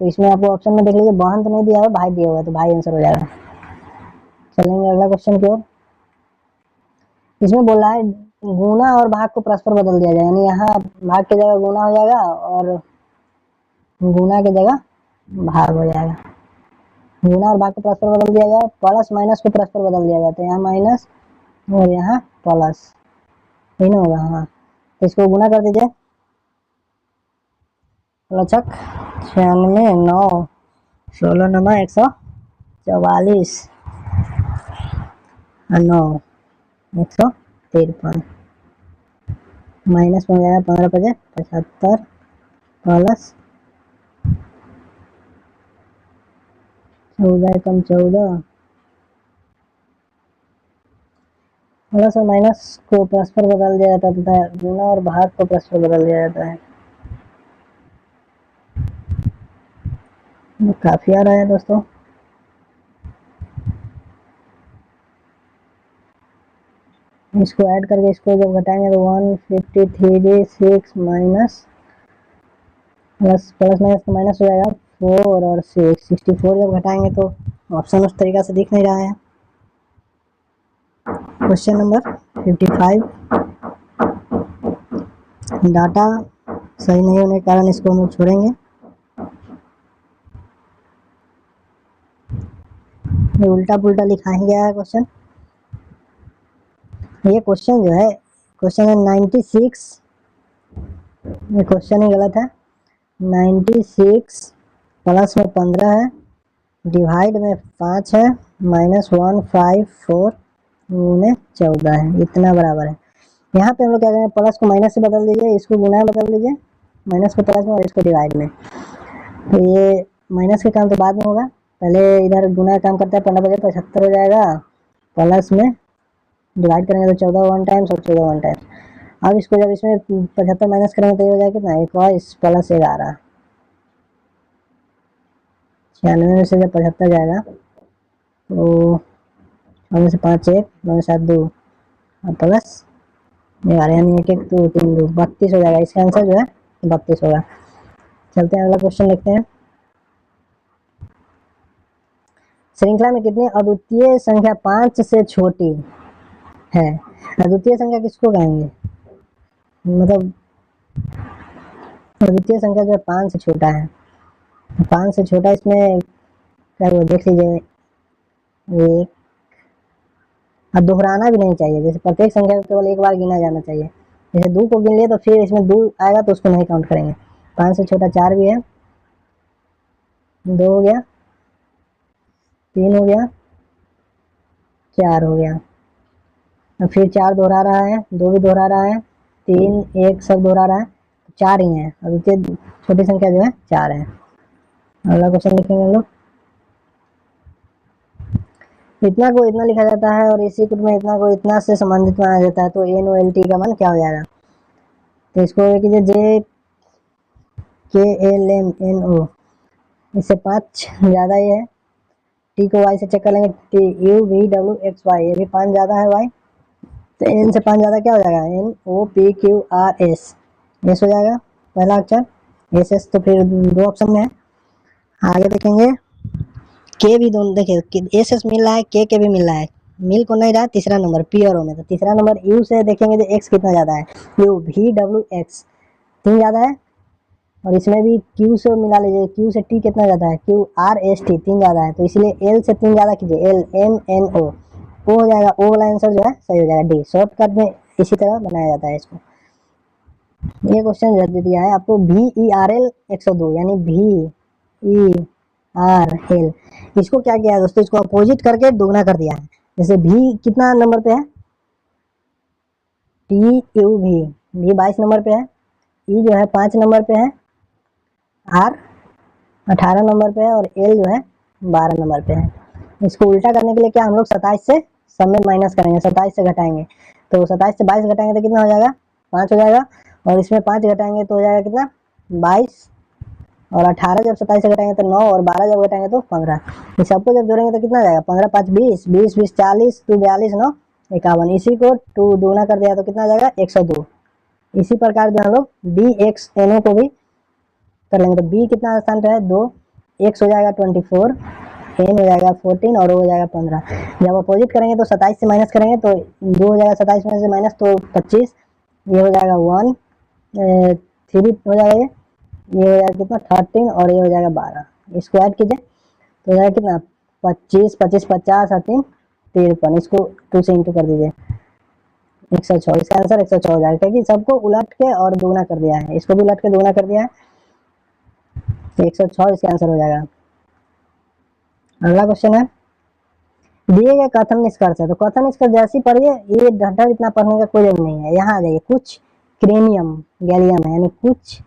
तो इसमें आपको ऑप्शन में देख लीजिए बहन तो नहीं दिया है, भाई दिया हुआ है, तो भाई आंसर हो जाएगा। चलेंगे अगला क्वेश्चन की ओर। इसमें बोला है गुना और भाग को परस्पर बदल दिया जाए, यानी यहाँ भाग की जगह गुना हो जाएगा और गुना की जगह भाग हो जाएगा, गुना और भाग को परस्पर बदल दिया जाए, प्लस माइनस को परस्पर बदल दिया जाता है, यहाँ माइनस और यहाँ प्लस, यही ना होगा, हाँ। तो इसको गुना कर दीजिए, लचक 96 9 16 नंबर 144 9 153, माइनस में हो जाएगा 15 बजे 75 प्लस 14 कम 14, प्लस और माइनस को प्लस पर बदल दिया जाता है तथा गुणा और भाग को प्लस पर बदल दिया जाता है। काफी आ रहा है दोस्तों। इसको ऐड करके इसको जब घटाएंगे तो 153 माइनस प्लस प्लस माइनस तो माइनस हो जाएगा 4 और 64 जब घटाएंगे तो ऑप्शन उस तरीका से दिख नहीं रहा है। क्वेश्चन नंबर 55, डाटा सही नहीं होने के कारण इसको हम लोग छोड़ेंगे। ये उल्टा पुल्टा लिखा ही गया है क्वेश्चन। ये क्वेश्चन जो है क्वेश्चन है 96, ये क्वेश्चन ही गलत है। 96 प्लस में 15 है, डिवाइड में 5 है, माइनस 154 में 14 है, इतना बराबर है। यहाँ पे हम लोग क्या करेंगे, प्लस को माइनस से बदल दीजिए, इसको गुना में बदल दीजिए, माइनस को प्लस में और इसको डिवाइड में। तो ये माइनस के काम तो बाद में होगा, पहले इधर गुना काम करता है। 15 बजे 75 हो जाएगा, प्लस में डिवाइड करेंगे तो 14 वन टाइम्स और 14 वन टाइम्स। अब इसको जब इसमें 75 माइनस करेंगे तो ये हो जाएगा कितना, 21 प्लस 11, 96 में से जब 75 जाएगा तो 9 से 5 1, 9 7 2 और प्लस 11, यानी 1 1 2 3 2 32 हो जाएगा। इसका आंसर जो है 32 होगा। चलते हैं अगला क्वेश्चन देखते हैं। श्रृंखला में कितनी अद्वितीय संख्या 5 से छोटी है? अद्वितीय संख्या किसको कहेंगे, मतलब अद्वितीय संख्या जो है 5 से छोटा है। 5 से छोटा इसमें क्या वो देख लीजिए, एक और दोहराना भी नहीं चाहिए, जैसे प्रत्येक संख्या को केवल एक बार गिना जाना चाहिए। जैसे 2 को गिन लिए तो फिर इसमें 2 आएगा तो उसको नहीं काउंट करेंगे। 5 से छोटा 4 भी है, 2 हो गया, 3 हो गया, 4 हो गया, और फिर 4 दोहरा रहा है, 2 भी दोहरा रहा है, 3 1 सब दोहरा रहा है, 4 ही है। अद्वितीय छोटी संख्या जो है 4 है। अगला क्वेश्चन लिखेंगे हम लोग। इतना को इतना लिखा जाता है और इसी में इतना को इतना से संबंधित माना जाता है, तो NOLT का मान क्या हो जाएगा? तो इसको कीजिए JKLMNO, इससे 5 ज़्यादा ही है। T को Y से चेक कर लेंगे, TUVWXY, ये भी 5 ज़्यादा है Y, तो N से 5 ज़्यादा क्या हो जाएगा, NOPQRS, एस हो जाएगा पहला अक्षर, SS तो फिर 2 ऑप्शन में है। आगे देखेंगे, के भी दोनों देखिए, एस मिल रहा है, के भी मिल रहा है, मिल को नहीं रहा है तीसरा नंबर P और O में। तो तीसरा नंबर U से देखेंगे तो X कितना ज़्यादा है, UVWX 3 ज़्यादा है, और इसमें भी Q से मिला लीजिए, Q से T कितना ज़्यादा है, QRST 3 ज़्यादा है, तो इसलिए L से 3 ज़्यादा कीजिए, LMNO, O हो जाएगा। O वाला आंसर जो है सही हो जाएगा, D। शॉर्टकट में इसी तरह बनाया जाता है इसको। ये क्वेश्चन जल्दी दिया है आपको, VERL 102, यानी VERL, इसको क्या किया है दोस्तों, इसको अपोजिट करके दोगुना कर दिया है। जैसे V कितना नंबर पे है, TUV, V 22 नंबर पे है, E जो है 5 नंबर पे है, R 18 नंबर पे है, और L जो है 12 नंबर पे है। इसको उल्टा करने के लिए क्या हम लोग 27 से सब में माइनस करेंगे, 27 से घटाएंगे, तो 27 से 22 घटाएंगे तो कितना हो जाएगा, 5 हो जाएगा, और इसमें 5 घटाएंगे तो हो जाएगा कितना, 22, और 18 जब 27 से घटाएंगे तो 9, और 12 जब घटाएंगे तो 15। इस सबको जब जोड़ेंगे तो कितना जाएगा, 15 5 20, 20 20 40, 2 42, 9 51। इसी को 2 दूना कर दिया तो कितना जाएगा, 102। इसी प्रकार जो हम लोग BXNO को भी कर लेंगे, तो B कितना स्थान पे है, 2, X हो जाएगा 24, N हो जाएगा 14, और O हो जाएगा 15। जब अपोजिट करेंगे तो 27 से माइनस करेंगे तो 2 हो जाएगा, 27 में से माइनस तो 25, ये हो जाएगा 1, 3 हो जाएगा, ये हो जाएगा कितना 13, और ये हो जाएगा 12। इसको ऐड कीजिए तो हो जाएगा कितना, 25 25 50 और 3 53, इसको 2 से इंटू कर दीजिए, 106। इसका आंसर 106 हो जाएगा, क्योंकि सबको उलट के और दोगुना कर दिया है, इसको भी उलट के दोगुना कर दिया है, तो 106 इसका आंसर हो जाएगा। अगला क्वेश्चन है, दिए गए कथन निष्कर्ष है, तो कथन निष्कर्ष जैसी पढ़िए, ये ढंढर इतना पढ़ने का कोई जरूरत नहीं है। यहाँ आ जाइए, कुछ क्रेनियम गैलियम है, यानी कुछ,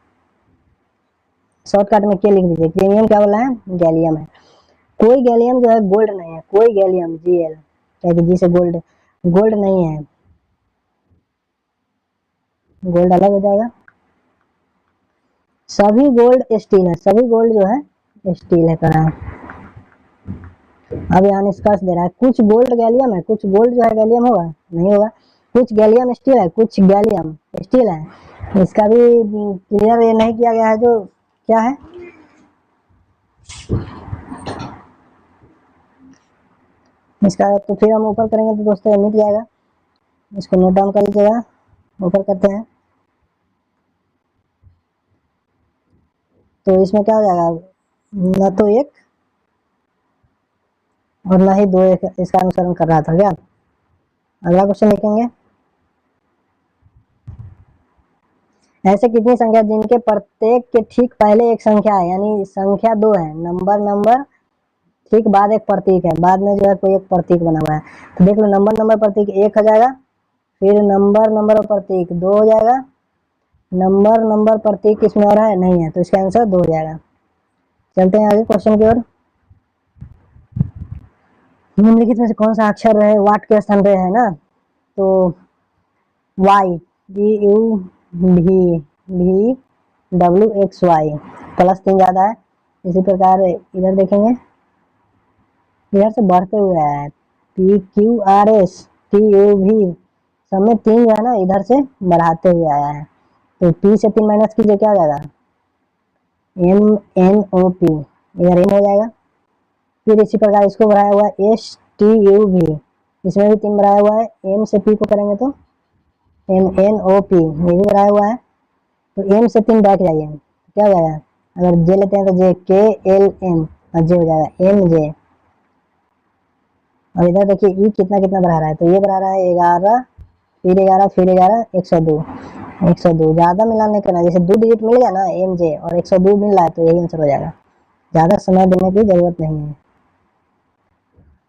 शॉर्टकट में क्या लिख दीजिए, क्रेनियम क्या बोला है, गैलियम है। कोई गैलियम जो है गोल्ड नहीं है, कोई गैलियम Gl क्या कि जी से गोल्ड, गोल्ड नहीं है, गोल्ड अलग हो जाएगा। सभी गोल्ड स्टील है, सभी गोल्ड जो है स्टील है करा है। अब यहाँ निष्कर्ष दे रहा है कुछ गोल्ड गैलियम है, कुछ गोल्ड जो है गैलियम होगा नहीं होगा, कुछ गैलियम स्टील है, कुछ गैलियम स्टील है। इसका भी क्लियर ये नहीं किया गया है जो क्या है। इसका तो फिर हम ऊपर करेंगे तो दोस्तों मिट जाएगा, इसको नोट डाउन कर लीजिएगा। ऊपर करते हैं तो इसमें क्या हो जाएगा, न तो एक और न ही दो एक इसका अनुसरण कर रहा था क्या। अगला क्वेश्चन लिखेंगे, ऐसे कितनी संख्या जिनके प्रत्येक के ठीक पहले एक संख्या है, यानी संख्या दो है, नंबर नंबर ठीक बाद एक प्रतीक है, बाद में जो है कोई एक प्रतीक बना हुआ है। तो देख लो नंबर नंबर प्रतीक एक हो जाएगा, फिर नंबर नंबर प्रतीक दो हो जाएगा, नंबर नंबर प्रतीक इसमें और है नहीं है, तो इसका आंसर दो हो जाएगा। चलते हैं आगे क्वेश्चन की ओर। निम्नलिखित में से कौन सा अक्षर है वाट के स्थान पे है ना, तो वाई, DUVWXY प्लस 3 ज्यादा है। इसी प्रकार इधर देखेंगे, इधर से बढ़ते हुए है PQRSTUV, सब में 3 जो है ना इधर से बढ़ाते हुए आया है, तो P से 3 माइनस कीजिए क्या हो जाएगा, MNOP, इधर M हो जाएगा। फिर इसी प्रकार इसको बढ़ाया हुआ है STUV, इसमें भी 3 बढ़ाया हुआ है, M से P को करेंगे तो MNOP, ये भी बढ़ाया हुआ है, तो M से 3 बैठ जाइए क्या हो जाएगा, अगर J लेते हैं तो JKLM और J हो जाएगा MJ। और इधर देखिए E कितना कितना बढ़ा रहा है, तो ये बढ़ा रहा है 11, फिर 11, फिर 11, 102, 102 ज्यादा मिलान नहीं करना, जैसे 2 डिजिट मिल गया ना MJ और 102 मिल रहा है तो यही आंसर हो जाएगा, ज्यादा समय देने की जरूरत नहीं है।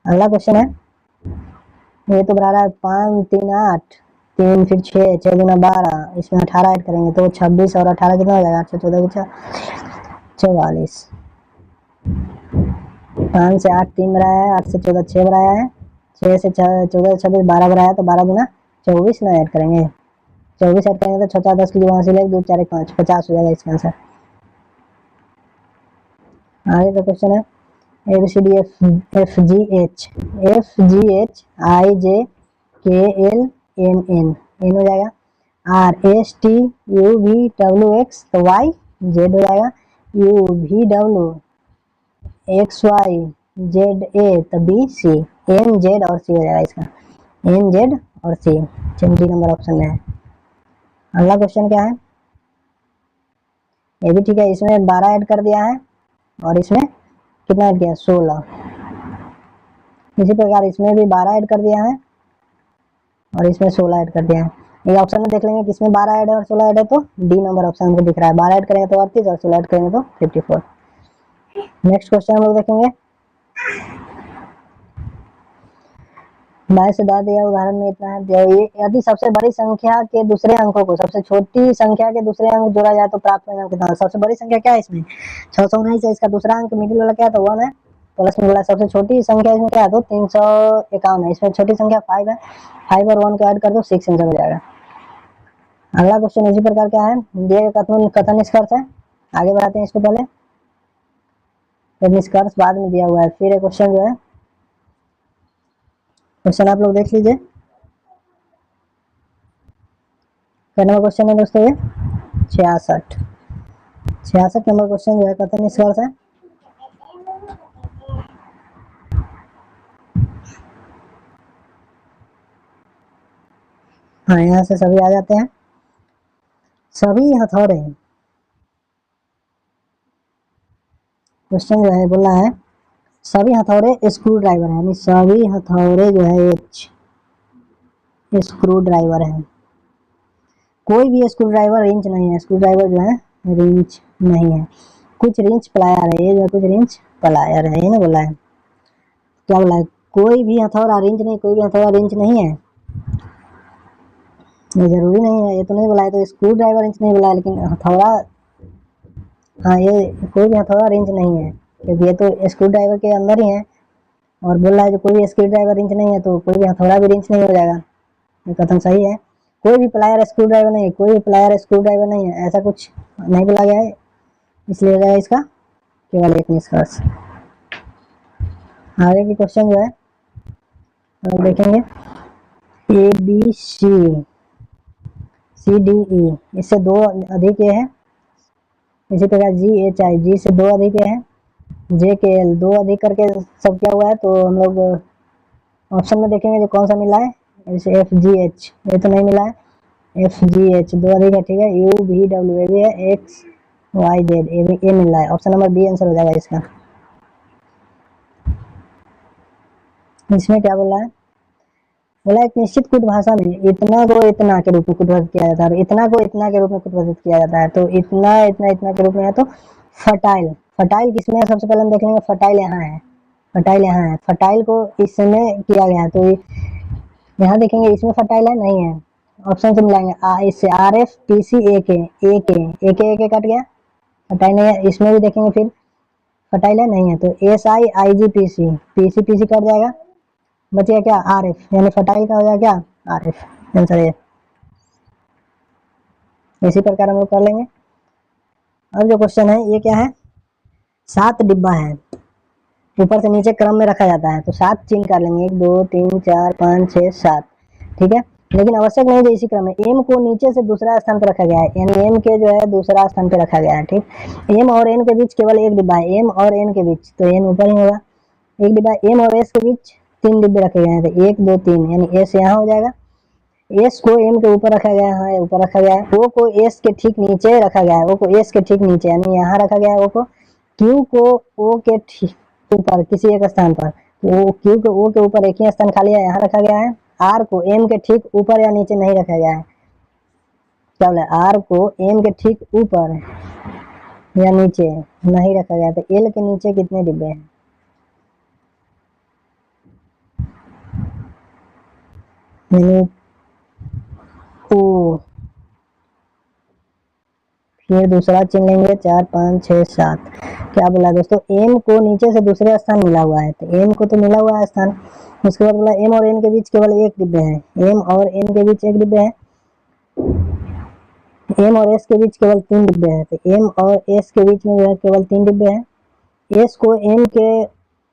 अगला क्वेश्चन है, ये तो बढ़ा रहा है 5 3 8, 3 फिर 6, 6 गुना 12, इसमें 18 ऐड करेंगे तो 26 और 18 कितना हो जाएगा, 8 से 14 44। 5 से 8 3 बढ़ाया है, 8 से 14 6 बढ़ाया है, 6 से 14 26 12 बढ़ाया, तो 12 गुना 24 ना ऐड करेंगे, 24 ऐड करेंगे तो 6 10 की जगह से 2 4 5 50 हो जाएगा इसका आंसर। आगे का क्वेश्चन है ABCD FGH IJKLMN एन हो जाएगा, RSTUVWX तो Y Z हो जाएगा, UVWXYZA तो BC, NZ और C हो जाएगा इसका, NZ और C 20 नंबर ऑप्शन में है। अगला क्वेश्चन क्या है, ये भी ठीक है, इसमें 12 ऐड कर दिया है और इसमें कितना ऐड किया 16, इसी प्रकार इसमें भी 12 ऐड कर दिया है और इसमें 16 ऐड कर दिया है। ये ऑप्शन में देख लेंगे कि इसमें 12 ऐड है और 16 ऐड है, तो डी नंबर ऑप्शन हमको दिख रहा है, 12 ऐड करेंगे तो 38 और 16 ऐड करेंगे तो 54। नेक्स्ट क्वेश्चन हम लोग देखेंगे, बाएं से दाएं दिया उदाहरण में इतना है, ये यदि सबसे बड़ी संख्या के दूसरे अंकों को सबसे छोटी संख्या के दूसरे अंक जोड़ा जाए तो प्राप्त परिणाम कितना होगा। सबसे बड़ी संख्या क्या है इसमें 619 है, इसका दूसरा अंक मिडिल वाला क्या है तो 1 है, प्लस में बोला सबसे छोटी संख्या इसमें क्या है तो 351 है, इसमें छोटी संख्या 5 है, 5 और 1 को ऐड कर दो 6 आंसर हो जाएगा। अगला क्वेश्चन इसी प्रकार क्या है, दिए कथन निष्कर्ष है, आगे बढ़ाते हैं इसको पहले, फिर निष्कर्ष बाद में दिया हुआ है। फिर एक क्वेश्चन जो है, क्वेश्चन आप लोग देख लीजिए, क्या नंबर क्वेश्चन है दोस्तों ये 66 नंबर क्वेश्चन जो है कथन निष्कर्ष है। हाँ यहाँ से सभी आ जाते हैं, सभी हथौड़े, क्वेश्चन जो है बोला है सभी हथौड़े स्क्रू ड्राइवर है, यानी सभी हथौड़े जो है स्क्रू ड्राइवर है, कोई भी स्क्रू ड्राइवर रिंच नहीं है, स्क्रू ड्राइवर जो है रिंच नहीं है, कुछ रिंच प्लायर है, ये जो कुछ रिंच प्लायर है, ये ना बोला है, क्या बोला है कोई भी हथौड़ा रिंच नहीं, कोई भी हथौड़ा रिंच नहीं है, ये जरूरी नहीं है, ये तो नहीं बोला है, तो स्क्रू ड्राइवर रिंच नहीं बोला है, लेकिन हथौड़ा, हाँ ये कोई भी हथौड़ा रिंच नहीं है, क्योंकि ये तो स्क्रू ड्राइवर के अंदर ही है, और बोल रहा है जो कोई भी स्क्रू ड्राइवर रिंच नहीं है तो कोई भी हथौड़ा भी रिंच नहीं हो जाएगा। ये कथन सही है। कोई भी प्लायर स्क्रू ड्राइवर नहीं है, कोई भी प्लायर स्क्रू ड्राइवर नहीं है, ऐसा कुछ नहीं बोला गया है, इसलिए हो जाएगा इसका केवल एक निष्कर्ष। आगे की क्वेश्चन जो है हम देखेंगे, A B C D E, इससे दो अधिक ए है। इसी प्रकार जी एच आई, जी से दो अधिक ए है। जे के एल, दो अधिक करके सब क्या हुआ है, तो हम लोग ऑप्शन में देखेंगे जो कौन सा मिला है। जैसे एफ जी एच, ये तो नहीं मिला है, एफ जी एच दो अधिक है, ठीक है। यू वी डब्ल्यू, ये भी है। एक्स वाई जेड, ये मिल रहा है। ऑप्शन नंबर बी आंसर हो जाएगा इसका। इसमें क्या बोला है, बोला एक निश्चित कुट भाषा में इतना को इतना के रूप में कुटवर्जित किया जाता है, इतना को इतना के रूप में कुटवर्जित किया जाता है। तो इतना इतना इतना के रूप में है, तो फर्टाइल, फर्टाइल किसमें है सबसे पहले हम देख लेंगे। फर्टाइल यहाँ है, फर्टाइल यहाँ है, फर्टाइल को इसमें किया गया है, तो यहाँ देखेंगे इसमें फर्टाइल है नहीं है। ऑप्शन से मिलाएंगे, इससे आर एफ पी सी ए के कट गया, फर्टाइल नहीं है। इसमें भी देखेंगे फिर फर्टाइल है नहीं है, तो S I I G P C cut जाएगा, बचेगा क्या आर एफ, यानी फर्टाइल का हो जाएगा क्या आर एफ, आंसर है। इसी प्रकार हम लोग कर लेंगे। अब जो क्वेश्चन है ये क्या है, 7 डिब्बा है, ऊपर से नीचे क्रम में रखा जाता है, तो 7 चिन्ह कर लेंगे, 1 2 3 4 5 6 7, ठीक है। लेकिन आवश्यक नहीं है इसी क्रम में, एम को नीचे से दूसरा स्थान पर रखा गया है, यानी एम के जो है दूसरा स्थान पर रखा गया है, ठीक। एम और एन के बीच केवल एक डिब्बा है, एम और एन के बीच, तो एन ऊपर ही होगा। एक डिब्बा एम और एस के बीच 3 डिब्बे रखे गए हैं, तो 1 2 3, यानी एस यहाँ हो जाएगा। एस को एम के ऊपर रखा गया है, ऊपर रखा गया है। ओ को एस के ठीक नीचे रखा गया है, ओ को एस के ठीक नीचे, यानी यहाँ रखा गया है ओ को। क्यू को ओ के ठीक ऊपर किसी एक स्थान पर, तो क्यू को ओ के ऊपर एक ही स्थान खाली है, यहाँ रखा गया है। आर को एम के ठीक ऊपर या नीचे नहीं रखा गया है, क्या बोला, आर को एम के ठीक ऊपर या नीचे नहीं रखा गया, तो एल के नीचे कितने डिब्बे हैं, यानी ओ, फिर दूसरा चिन्ह लेंगे 4 5 6 7। क्या बोला दोस्तों, एम को नीचे से दूसरे स्थान मिला हुआ है, तो एम को तो मिला हुआ है स्थान। उसके बाद बोला एम और एन के बीच केवल एक डिब्बे हैं, एम और एन के बीच एक डिब्बे हैं। एम और एस के बीच केवल 3 डिब्बे हैं, तो एम और एस के बीच में जो है केवल 3 डिब्बे हैं। एस को एम के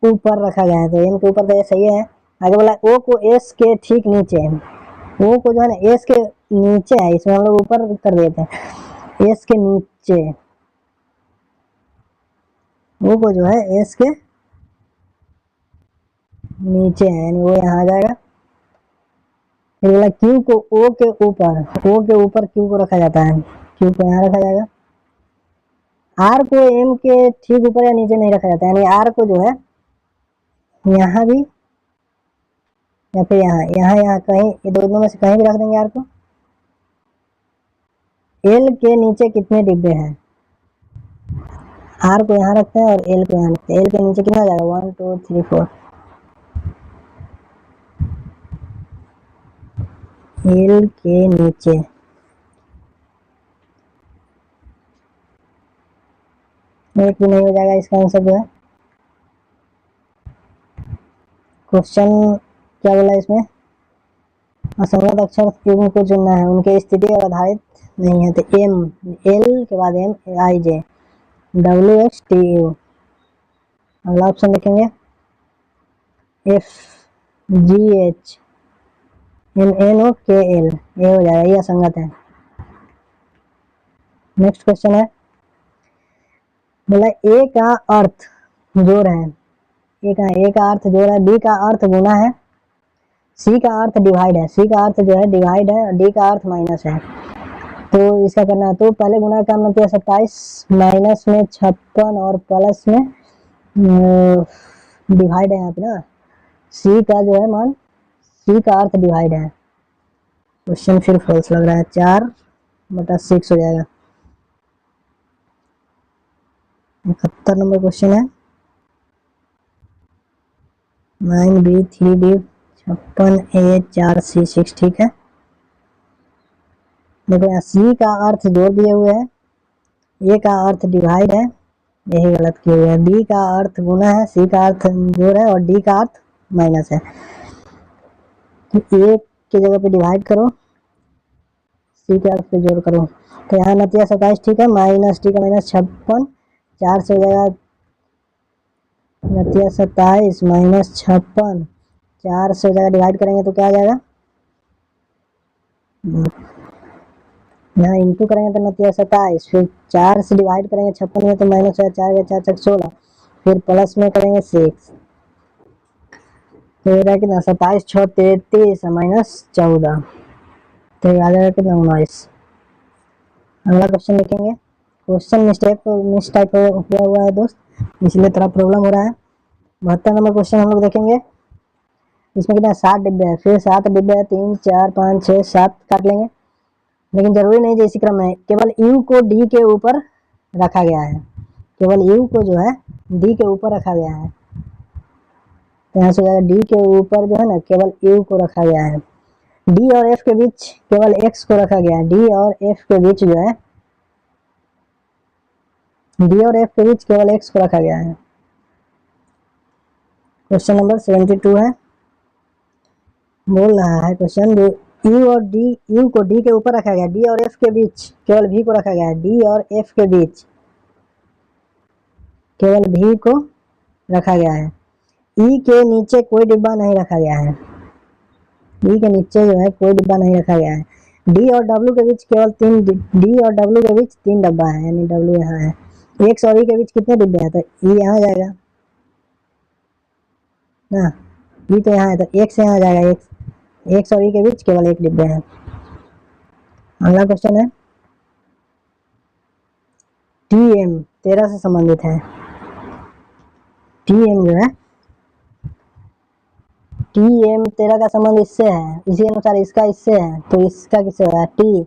ऊपर रखा गया है, तो एम के ऊपर तो ये सही है। आगे बोला ओ को एस के ठीक नीचे है, ओ को जो है ना एस के नीचे है, इसमें हम लोग ऊपर कर देते हैं, एस के नीचे, ओ को जो है एस के नीचे है, यानी वो यहाँ आ जाएगा। फिर बोला क्यू को ओ के ऊपर, ओ के ऊपर क्यू को रखा जाता है, क्यू को यहाँ रखा जाएगा। आर को एम के ठीक ऊपर या नीचे नहीं रखा जाता, यानी आर को जो है यहाँ भी या फिर यहाँ यहाँ यहाँ कहीं, ये दोनों में से कहीं भी रख देंगे आर को। एल के नीचे कितने डिब्बे हैं, आर को यहाँ रखते हैं और एल को यहाँ रखते हैं, एल के नीचे कितना हो जाएगा 1 2 3 4, एल के नीचे एक भी नहीं हो जाएगा, इसका आंसर जो है। क्वेश्चन क्या बोला इसमें, असंगत अक्षर क्यों को चुनना है, उनके स्थिति और आधारित नहीं है, तो एम, एल के बाद M I J W X T U. अगला ऑप्शन देखेंगे, F G H M N O K L, ये हो जाएगा, ये असंगत है। नेक्स्ट क्वेश्चन है, बोला ए का अर्थ जोड़ है, ए का अर्थ जोड़ है, बी का अर्थ गुना है, सी का अर्थ डिवाइड है, सी का अर्थ जो है डिवाइड है, डी का अर्थ माइनस है। तो इसका करना है, तो पहले गुना का मतलब 27, माइनस में 56 और प्लस में डिवाइड है यहाँ पे ना, सी का जो है मान, सी का अर्थ डिवाइड है। क्वेश्चन फिर फॉल्स लग रहा है, 4/6 हो जाएगा। 71 नंबर क्वेश्चन है, 9B 3D 56A 4C 6, ठीक है। देखो यहाँ सी का अर्थ जोड़ दिए हुए है, ए का अर्थ डिवाइड है, यही गलत किया हुआ है। बी का अर्थ गुना है, सी का अर्थ जोड़ है और डी का अर्थ माइनस है। तो एक की जगह पे डिवाइड करो, सी के अर्थ पे जोड़ करो। तो यहाँ नतिया 27 ठीक है, माइनस टी का माइनस 56, 4 से हो जाएगा नतिया 27 माइनस 56, 4 से हो जाएगा, डिवाइड करेंगे तो क्या आ जाएगा, यहाँ इंटू करेंगे तो नतिया 27, फिर 4 से डिवाइड करेंगे 56 में तो माइनस है, 4 4 4 16, फिर प्लस में करेंगे 6, तो ये रहा कितना 27 6 33 माइनस 14, तो ये आ जाएगा कितना 19। अगला क्वेश्चन देखेंगे। क्वेश्चन मिसटाइप हुआ हुआ है दोस्त, इसलिए थोड़ा प्रॉब्लम हो रहा है। 72 नंबर क्वेश्चन हम लोग देखेंगे। इसमें कितना 7 डिब्बे हैं, फिर 7 डिब्बे हैं, 3 4 5 6 7 काट लेंगे, लेकिन जरूरी नहीं जैसी क्रम है, केवल यू को डी के ऊपर रखा गया है, केवल यू को जो है डी के ऊपर रखा गया है। तो यहाँ से जाएगा डी के ऊपर जो है ना केवल यू को रखा गया है, डी और एफ के बीच केवल एक्स को रखा गया है, डी और एफ के बीच जो है डी और एफ के बीच केवल एक्स को रखा गया है। क्वेश्चन नंबर 72 है, बोल रहा है क्वेश्चन यू को डी के ऊपर रखा गया, डी और एफ के बीच केवल भी को रखा गया है, डी और एफ के बीच केवल भी को रखा गया है, ई के नीचे कोई डिब्बा नहीं रखा गया है, ई के नीचे जो है कोई डिब्बा नहीं रखा गया है, डी और डब्ल्यू के बीच केवल 3 डी और डब्ल्यू के बीच 3 डब्बा है, यानी डब्ल्यू यहाँ है, एक्स और ई के बीच कितने डिब्बे हैं, तो ई यहाँ जाएगा ना, ई तो यहाँ है तो एक्स यहाँ जाएगा, एक्स और ई के बीच केवल 1 डिब्बे हैं। अगला क्वेश्चन है टी एम 13 से संबंधित है, टी एम जो है टी एम 13 का संबंध इससे है, इसी अनुसार इसका इससे है, तो इसका किससे हो रहा है, T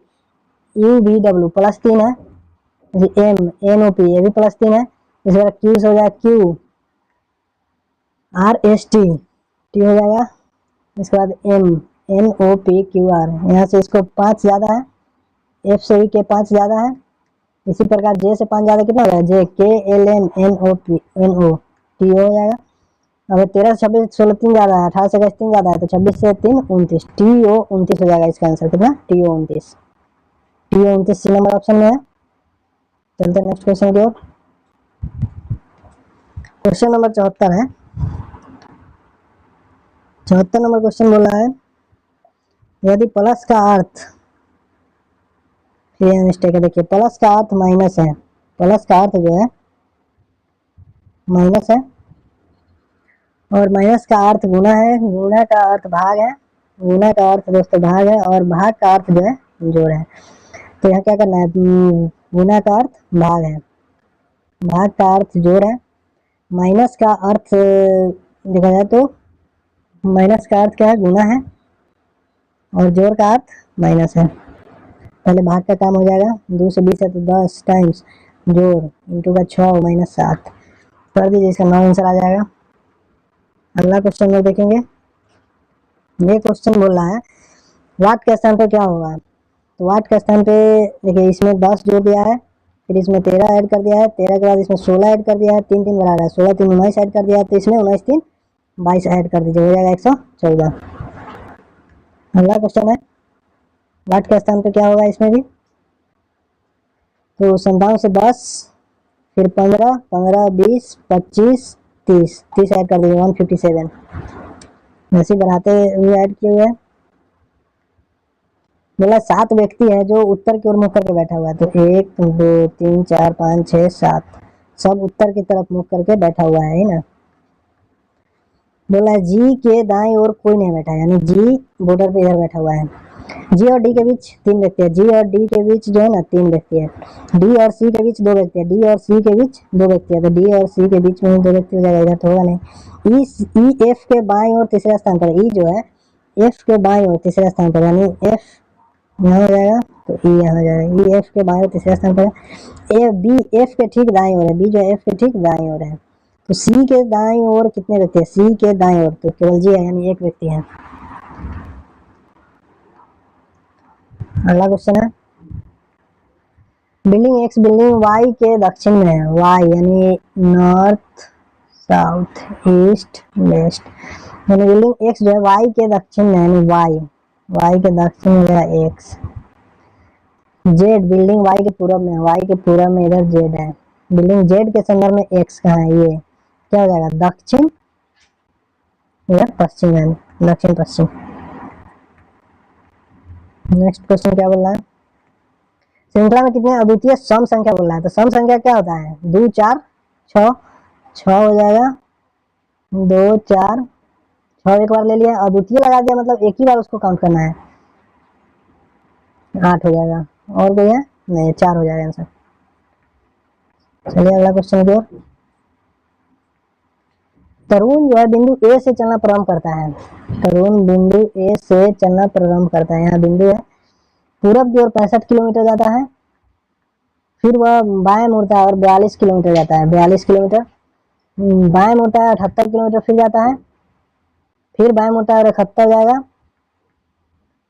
U B W plus 3 है, एम एन ओ पी ये भी प्लस 3 है, इस बार क्यू से हो जाएगा Q R S T T हो जाएगा, इसके बाद M N O P Q R, यहाँ से इसको 5 ज़्यादा है, एफ से ई के 5 ज़्यादा है, इसी प्रकार जे से 5 ज़्यादा कितना होगा, J K L M N O P N O T हो जाएगा। अब 13 से 26 16 3 ज़्यादा है, 18 से 21 3 ज़्यादा है, तो 26 से 3 29, टी ओ 29 हो जाएगा इसका आंसर, कितना T O 29, T O 29 C number option में है। चलते नेक्स्ट क्वेश्चन की ओर। क्वेश्चन नंबर 74 है, 74 नंबर क्वेश्चन बोला है यदि प्लस का अर्थ, ये मिस्टेक है, देखिए प्लस का अर्थ माइनस है, प्लस का अर्थ जो है माइनस है और माइनस का अर्थ गुना है, गुना का अर्थ भाग है, गुना का अर्थ दोस्तों भाग है और भाग का अर्थ जो है जोड़ है। तो यहाँ क्या करना है, गुना का अर्थ भाग है, भाग का अर्थ जोड़ है, माइनस का अर्थ देखा जाए तो माइनस का अर्थ क्या है, गुना है और जोड़ का अर्थ माइनस है। पहले भाग का काम हो जाएगा, 2 से 20 है तो 10 टाइम्स जोड़ इंटू का 6 माइनस 7 कर दीजिए, इसका 9 आंसर आ जाएगा। अगला क्वेश्चन में देखेंगे, ये क्वेश्चन बोल रहा है वाट के स्थान पे क्या होगा, तो वाट के स्थान पे देखिए इसमें 10 जोड़ दिया है, फिर इसमें 13 ऐड कर दिया है, 13 के बाद इसमें 16 ऐड कर दिया है, 3 3 बराबर है, 16 3 19 ऐड कर दिया है, तो इसमें 19 3 22 ऐड कर दीजिए, हो जाएगा 114। अगला क्वेश्चन है वाट के स्थान पे क्या होगा इसमें भी, तो 57 से 10 फिर 15 15 20 25 30 30 ऐड कर दीजिए 157, ऐसे बढ़ाते हुए ऐड किए हुए हैं। बोला 7 व्यक्ति है जो उत्तर की ओर मुख करके बैठा हुआ है, तो 1 2 3 4 5 6 7 सब उत्तर की तरफ मुख करके बैठा हुआ है ना। बोला जी के दाएं ओर कोई नहीं बैठा है, यानी जी बॉर्डर पे इधर बैठा हुआ है, जी और डी के बीच 3 व्यक्ति है, जी और डी के बीच जो है ना 3 व्यक्ति है, डी और सी के बीच 2 व्यक्ति है, डी और सी के बीच 2 व्यक्ति है, तो डी और सी के बीच में 2 व्यक्ति हो जाएगा, इधर तो होगा नहीं। ई एफ के बाएं और तीसरे स्थान पर, ई जो है एफ के बाएं और तीसरे स्थान पर, यानी एफ यहाँ हो जाएगा तो ई यहाँ हो जाएगा, ई एफ के बाएं और तीसरे स्थान पर है, ए बी एफ के ठीक दाएं ओर है, बी जो है एफ के ठीक दाएं ओर है, तो सी के दाएं ओर कितने व्यक्ति है, सी के दाएं ओर तो केवल जी है, यानी 1 व्यक्ति है। अगला क्वेश्चन है बिल्डिंग एक्स बिल्डिंग वाई के दक्षिण में है, वाई यानी नॉर्थ साउथ ईस्ट वेस्ट, यानी बिल्डिंग एक्स जो है वाई के दक्षिण में, यानी वाई वाई के दक्षिण में मेरा एक्स। जेड बिल्डिंग वाई के पूरब में, वाई के पूरब में इधर जेड है, बिल्डिंग जेड के संदर्भ में एक्स कहाँ है, ये क्या हो जाएगा दक्षिण, इधर पश्चिम है, दक्षिण पश्चिम। नेक्स्ट क्वेश्चन क्या बोल रहा है, श्रृंखला में कितने अद्वितीय सम संख्या बोल रहा है, तो सम संख्या क्या होता है 2 4 6, 6 हो जाएगा, 2 4 6 एक बार ले लिया, अद्वितीय लगा दिया मतलब एक ही बार उसको काउंट करना है, 8 हो जाएगा। और कोई है नहीं, 4 हो जाएगा आंसर। चलिए अगला क्वेश्चन की ओर। तरुण जो है बिंदु ए से चलना प्रारंभ करता है, तरुण बिंदु ए से चलना प्रारंभ करता है, यहाँ बिंदु है, पूरब की ओर 65 किलोमीटर जाता है, फिर वह बाएं मुड़ता है और 42 किलोमीटर जाता है, 42 किलोमीटर, बाएं मुड़ता है 78 किलोमीटर फिर जाता है, फिर बाएं मुड़ता है और 71 जाएगा,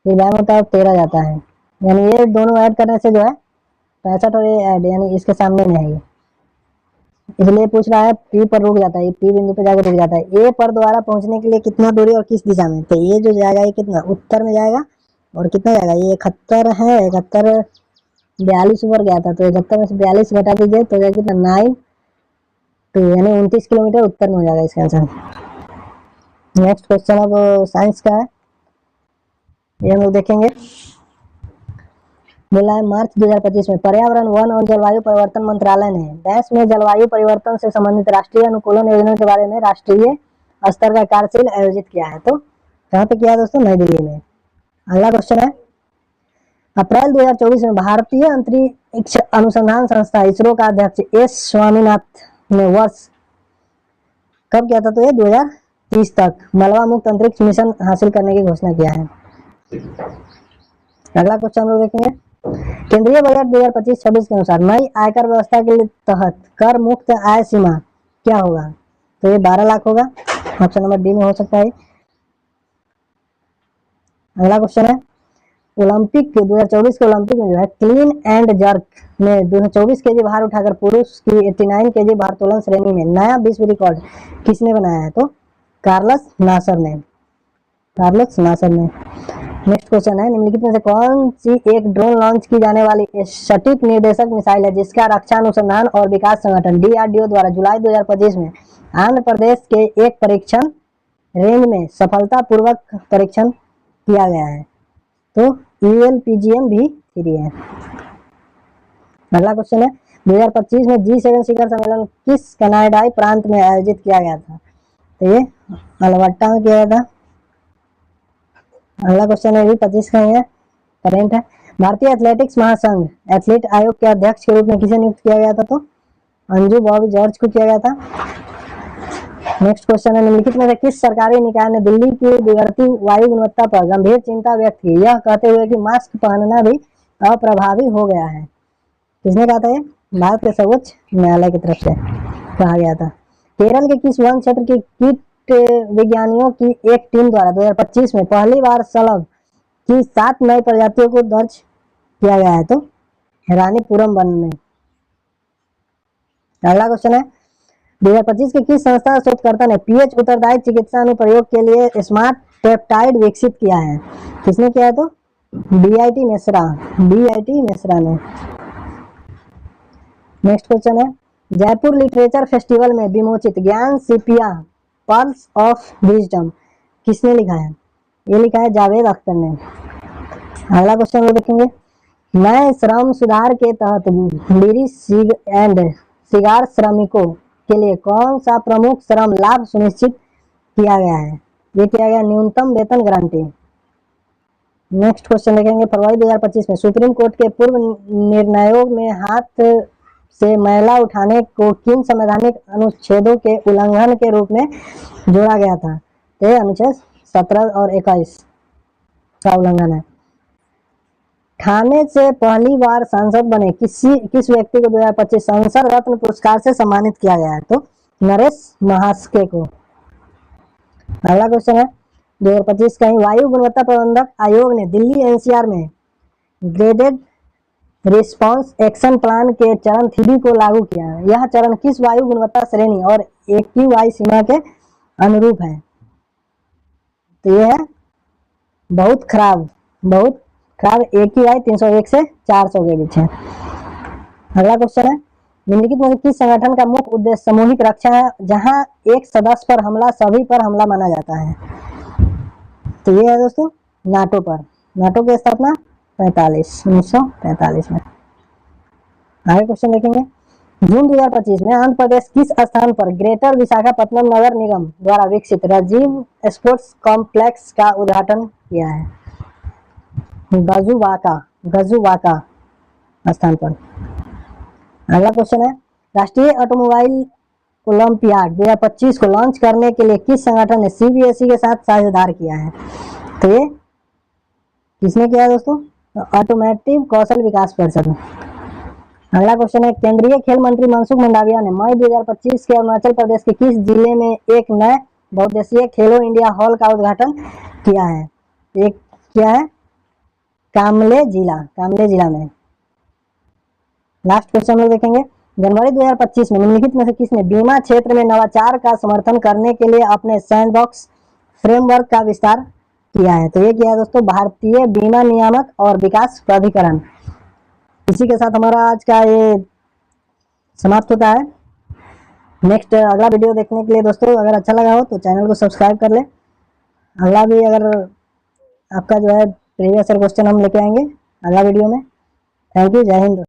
फिर बाएं मुड़ता है 13 जाता है, यानी ये दोनों ऐड करने से जो है 65 और ये ऐड, यानी इसके सामने में है ये, इसलिए पूछ रहा है पी पर रुक जाता है, पी बिंदु पे जाकर रुक जाता है। ए पर दोबारा पहुंचने के लिए कितना दूरी और किस दिशा में, तो ये जो जाएगा ये कितना उत्तर में जाएगा, और कितना जाएगा ये 71 है, 71 42 ऊपर गया था, तो 71 में से 42 घटा दीजिए तो जाएगा कितना 9 2, यानी 29 किलोमीटर उत्तर में हो जाएगा इसका आंसर। नेक्स्ट क्वेश्चन अब साइंस का है, ये हम लोग देखेंगे। बोला है मार्च 2025 में पर्यावरण वन और जलवायु परिवर्तन मंत्रालय ने देश में जलवायु परिवर्तन से संबंधित राष्ट्रीय अनुकूलन योजना के बारे में राष्ट्रीय स्तर का कार्यशाला आयोजित किया है, तो कहाँ पे किया है दोस्तों, नई दिल्ली में। अगला क्वेश्चन है, अप्रैल 2024 में भारतीय अंतरिक्ष अनुसंधान संस्था इसरो का अध्यक्ष एस स्वामीनाथन ने वर्ष कब किया था, तो ये 2030 तक मलबा मुक्त अंतरिक्ष मिशन हासिल करने की घोषणा किया है। अगला क्वेश्चन हम लोग देखेंगे, केंद्रीय बजट 2025-26 के अनुसार नई आयकर व्यवस्था के तहत कर मुक्त आय सीमा क्या होगा, तो ये 12 लाख होगा, ऑप्शन नंबर डी में हो सकता है। अगला क्वेश्चन है, ओलंपिक 2024 के ओलंपिक में जो है क्लीन एंड जर्क में 224 केजी भार उठाकर पुरुष की 89 केजी भारोत्तोलन श्रेणी में नया विश्व रिकॉर्ड किसने बनाया है, तो कार्लस नासर ने, कार्लस नासर ने। नेक्स्ट क्वेश्चन है, निम्नलिखित में से कौन सी एक ड्रोन लॉन्च की जाने वाली सटीक निर्देशक मिसाइल है जिसका रक्षा अनुसंधान और विकास संगठन DRDO द्वारा जुलाई 2025 में आंध्र प्रदेश के एक परीक्षण रेंज में सफलतापूर्वक परीक्षण किया गया है, तो ULPGM-V3 है। अगला क्वेश्चन है, 2025 में G7 शिखर सम्मेलन किस कनाडाई प्रांत में आयोजित किया गया था, तो ये अल्बर्टा में किया गया था। अगला क्वेश्चन है, 25 का ही है, करेंट है, भारतीय एथलेटिक्स महासंघ एथलीट आयोग के अध्यक्ष के रूप में किसे नियुक्त किया गया था, तो अंजू बॉबी जॉर्ज को किया गया था। नेक्स्ट क्वेश्चन है, निम्नलिखित में से किस सरकारी निकाय ने दिल्ली की बिगड़ती वायु गुणवत्ता पर गंभीर चिंता व्यक्त की, यह कहते हुए कि मास्क पहनना भी अप्रभावी हो गया है, किसने कहा था, ये भारत के सर्वोच्च न्यायालय की तरफ से कहा गया था। केरल के किस वन क्षेत्र की कीट विज्ञानियों की एक टीम द्वारा 2025 में पहली बार शलभ की 7 नई प्रजातियों को दर्ज किया गया है, तो रानीपुरम वन में। अगला क्वेश्चन है, 2025 के किस संस्था शोधकर्ता ने पीएच उत्तरदायी चिकित्सा अनुप्रयोग के लिए स्मार्ट पेप्टाइड विकसित किया है, किसने किया है, तो BIT मिश्रा ने। नेक्स्ट क्वेश्चन है, जयपुर लिटरेचर फेस्टिवल में विमोचित ज्ञान सिपिया पर्ल्स ऑफ विजडम किसने लिखा है, ये लिखा है जावेद अख्तर ने। अगला क्वेश्चन वो देखेंगे, नए श्रम सुधार के तहत बीड़ी एंड सिगार श्रमिकों के लिए कौन सा प्रमुख श्रम लाभ सुनिश्चित किया गया है, ये किया गया न्यूनतम वेतन गारंटी। नेक्स्ट क्वेश्चन देखेंगे, फरवरी 2025 में सुप्रीम कोर्ट के पूर्व निर्णयों में हाथ से मैला उठाने को किन संवैधानिक अनुच्छेदों के उल्लंघन के रूप में जोड़ा गया था, ये अनुच्छेद 17 और 21 का उल्लंघन है। खाने से पहली बार सांसद बने किस व्यक्ति को 2025 संसद रत्न पुरस्कार से सम्मानित किया गया है, तो नरेश महास्के को। अगला क्वेश्चन है, 2025 का ही वायु गुणवत्ता प्रबंधक आयोग ने दिल्ली NCR में ग्रेडेड रिस्पॉन्स एक्शन प्लान के चरण 3 को लागू किया है। यह चरण किस वायु गुणवत्ता श्रेणी और AQI सीमा के अनुरूप है? तो यह है बहुत खराब AQI 301 से 400 के बीच है। अगला क्वेश्चन है, निम्नलिखित में किस संगठन का मुख्य उद्देश्य सामूहिक रक्षा है, जहां एक सदस्य पर हमला सभी पर हमला माना जाता है? तो ये है दोस्तों नाटो पर। नाटो की स्थापना 1945 में। आगे क्वेश्चन देखेंगे, जून 2025 में आंध्र प्रदेश किस स्थान पर ग्रेटर विशाखापट्टनम नगर निगम द्वारा विकसित राजीव स्पोर्ट्स कॉम्प्लेक्स का उद्घाटन किया है? गजुवाका स्थान पर। अगला क्वेश्चन है, राष्ट्रीय ऑटोमोबाइल ओलंपियाड 2025 को लॉन्च करने के लिए किस संगठन ने CBSE के साथ साझेदार किया है? तो ये किसने किया है दोस्तों? ऑटोमोटिव कौशल विकास परिषद। अगला क्वेश्चन है, केंद्रीय खेल मंत्री मनसुख मंडाविया ने मई 2025 के अरुणाचल प्रदेश के किस जिले में एक नए बहुउद्देशीय खेलो इंडिया हॉल का उद्घाटन किया है? एक क्या है? कामले जिला में। लास्ट क्वेश्चन लोग देखेंगे, जनवरी 2025 में निम्नलिखित में से किसने बीमा क्षेत्र में नवाचार का समर्थन करने के लिए अपने सैंडबॉक्स फ्रेमवर्क का विस्तार किया है? तो ये किया है दोस्तों भारतीय बीमा नियामक और विकास प्राधिकरण। इसी के साथ हमारा आज का ये समाप्त होता है। नेक्स्ट अगला वीडियो देखने के लिए दोस्तों अगर अच्छा लगा हो तो चैनल को सब्सक्राइब कर ले। अगला भी अगर आपका जो है प्रीवियस क्वेश्चन हम लेके आएंगे अगला वीडियो में। थैंक यू, जय हिंद।